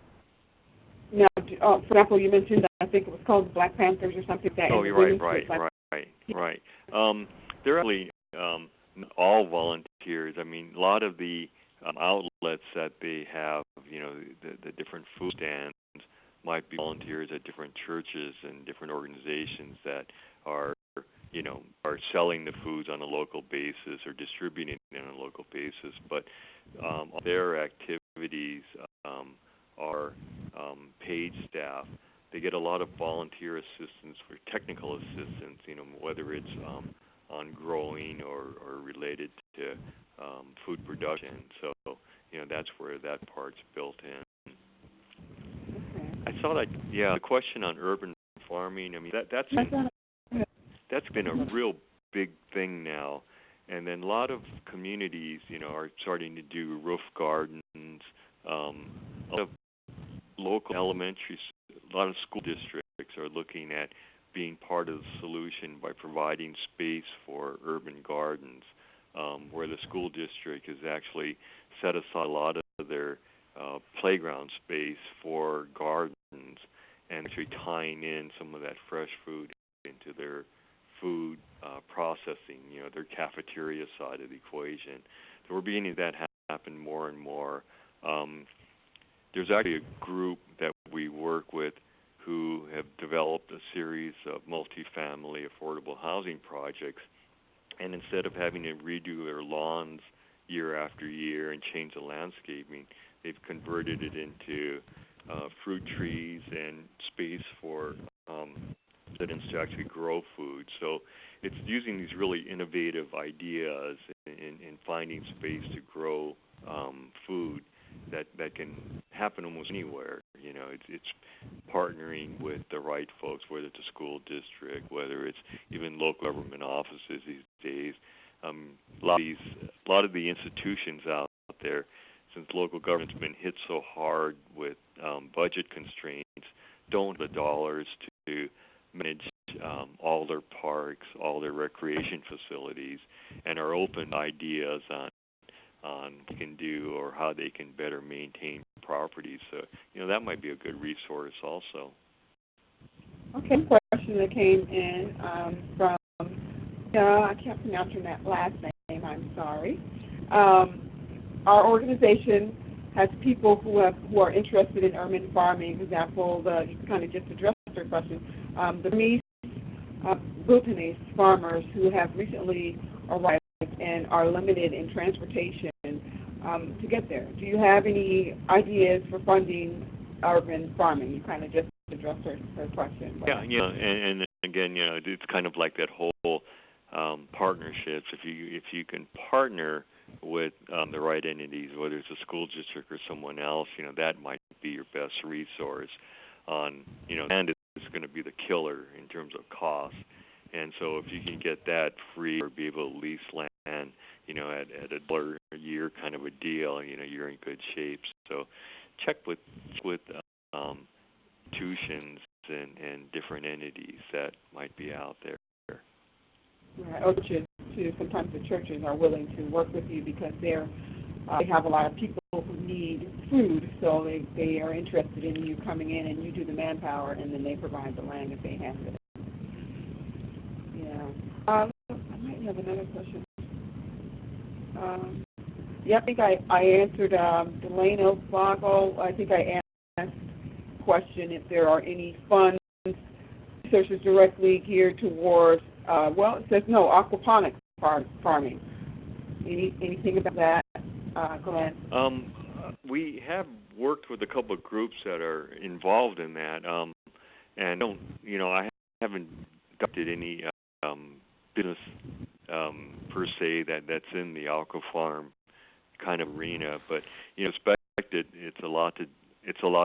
Now, for example, you mentioned I think it was called Black Panthers or something like that. Oh, you're right. They're actually all volunteers. I mean, a lot of the outlets that they have, the different food stands might be volunteers at different churches and different organizations that are selling the foods on a local basis or distributing it on a local basis. But their activities are paid staff. They get a lot of volunteer assistance for technical assistance, whether it's on growing or related to food production. So, that's where that part's built in. Okay. I saw that, the question on urban farming, I mean, that's been a real big thing now. And then a lot of communities, are starting to do roof gardens. A lot of local elementary, a lot of school districts are looking at being part of the solution by providing space for urban gardens, where the school district has actually set aside a lot of their playground space for gardens and actually tying in some of that fresh food into their food processing, their cafeteria side of the equation. So we're beginning that happen more and more. There's actually a group that we work with who have developed a series of multifamily affordable housing projects, and instead of having to redo their lawns year after year and change the landscaping, they've converted it into fruit trees and space for residents to actually grow food. So it's using these really innovative ideas in finding space to grow food that can happen almost anywhere. It's partnering with the right folks, whether it's a school district, whether it's even local government offices these days. A lot of the institutions out there, since local government's been hit so hard with budget constraints, don't have the dollars to manage all their parks, all their recreation facilities, and are open to ideas on what they can do or how they can better maintain properties. So, that might be a good resource also. Okay, question that came in from, I can't pronounce your last name, I'm sorry. Our organization has people who are interested in urban farming. For example, you kind of just addressed their question. The Bhutanese farmers who have recently arrived and are limited in transportation to get there. Do you have any ideas for funding urban farming? You kind of just addressed her question. Yeah, and again, it's kind of like that whole partnerships. If you can partner with the right entities, whether it's a school district or someone else, that might be your best resource. Land is going to be the killer in terms of cost. And so if you can get that free or be able to lease land, at $1 a year kind of a deal, you're in good shape. So check with institutions and different entities that might be out there. Right. Or churches too. Sometimes the churches are willing to work with you because they have a lot of people who need food, so they are interested in you coming in and you do the manpower and then they provide the land if they have it. Yeah. I might have another question. I think I answered Delano Vago. I think I asked the question if there are any funds, resources directly geared towards, it says no, aquaponics farming. Anything about that, Glenn? We have worked with a couple of groups that are involved in that, and I haven't conducted any business per se that's in the aqua farm kind of arena, but it's a lot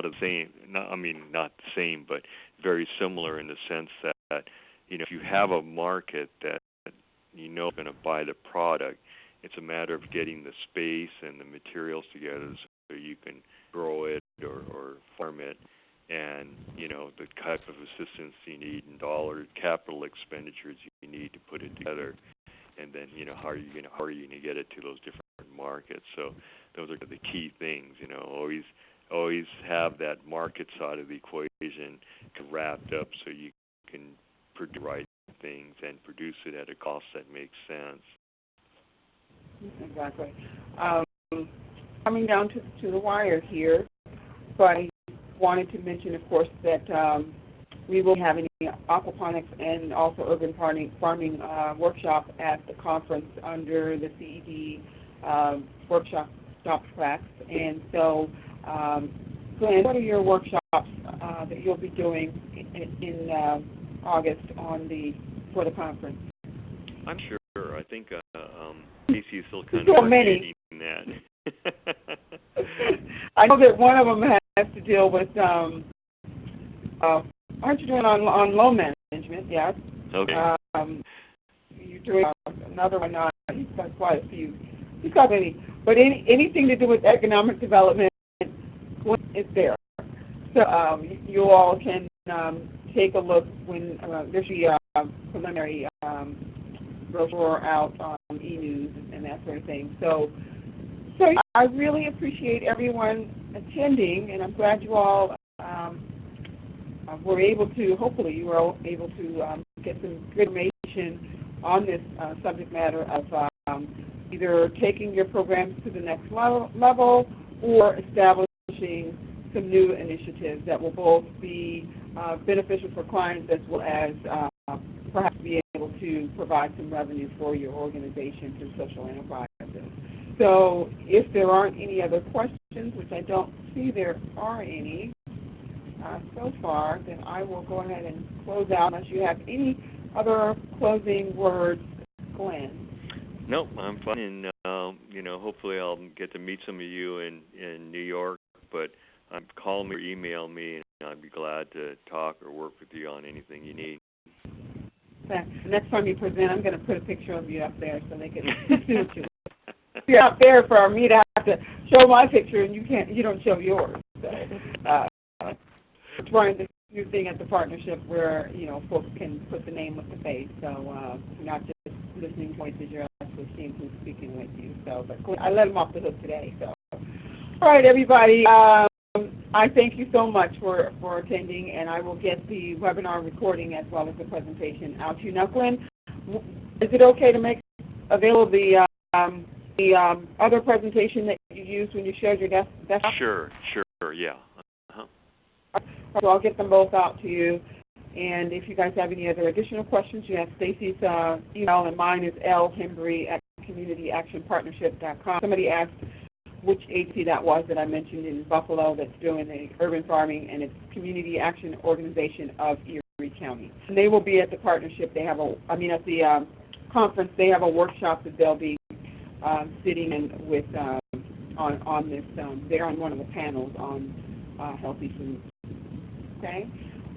of the same. Not the same, but very similar in the sense that if you have a market that is going to buy the product, it's a matter of getting the space and the materials together so you can grow it or farm it, and the type of assistance you need and dollar capital expenditures you need to put it together, and then how are you going to get it to those different markets? So those are the key things. Always have that market side of the equation wrapped up so you can produce the right things and produce it at a cost that makes sense. Exactly. Coming down to the wire here, but I wanted to mention, of course, that we will be having aquaponics and also urban farming workshop at the conference under the CED workshop tracks. And so, Glenn, what are your workshops that you'll be doing in August for the conference? I'm sure. I think Casey is still kind of coordinating that. I know that one of them has to deal with, aren't you doing on loan management? Yes. Okay. You're doing another one. He's got quite a few. He's got many. But anything to do with economic development is there. So you all can take a look when there's the preliminary brochure out on e-news and that sort of thing. So I really appreciate everyone attending, and I'm glad you all were able to, hopefully you were able to get some good information on this subject matter of either taking your programs to the next level or establishing some new initiatives that will both be beneficial for clients as well as perhaps be able to provide some revenue for your organization through social enterprises. So if there aren't any other questions, which I don't see there are any so far, then I will go ahead and close out unless you have any other closing words, Glenn. No, I'm fine, and hopefully I'll get to meet some of you in New York, but call me or email me, and I'd be glad to talk or work with you on anything you need. Okay. Next time you present, I'm going to put a picture of you up there so they can see you. You're out there for me to have to show my picture and you don't show yours. So, trying this new thing at the partnership where, folks can put the name with the face. So you're not just listening to voices, you're actually seeing who's speaking with you. So, but I let them off the hook today. So, all right, everybody. I thank you so much for attending, and I will get the webinar recording as well as the presentation out to you. Now, Glenn, is it okay to make available the other presentation that you used when you showed your desktop? Sure, yeah. So I'll get them both out to you. And if you guys have any other additional questions, you have Stacy's email, and mine is lhembry@communityactionpartnership.com. Somebody asked which agency that was that I mentioned in Buffalo that's doing the urban farming, and it's Community Action Organization of Erie County. And they will be at the partnership. They have at the conference, they have a workshop that they'll be sitting in with on this. They're on one of the panels on healthy foods. Okay.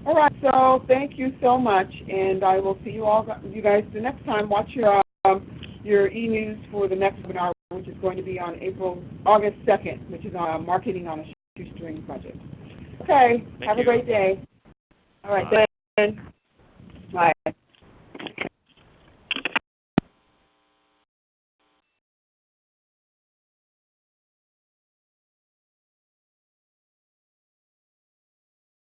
All right. So thank you so much, and I will see you guys the next time. Watch your e-news for the next webinar, which is going to be on August 2nd, which is on marketing on a shoestring budget. Okay. Have a great day. All right. Then. Bye.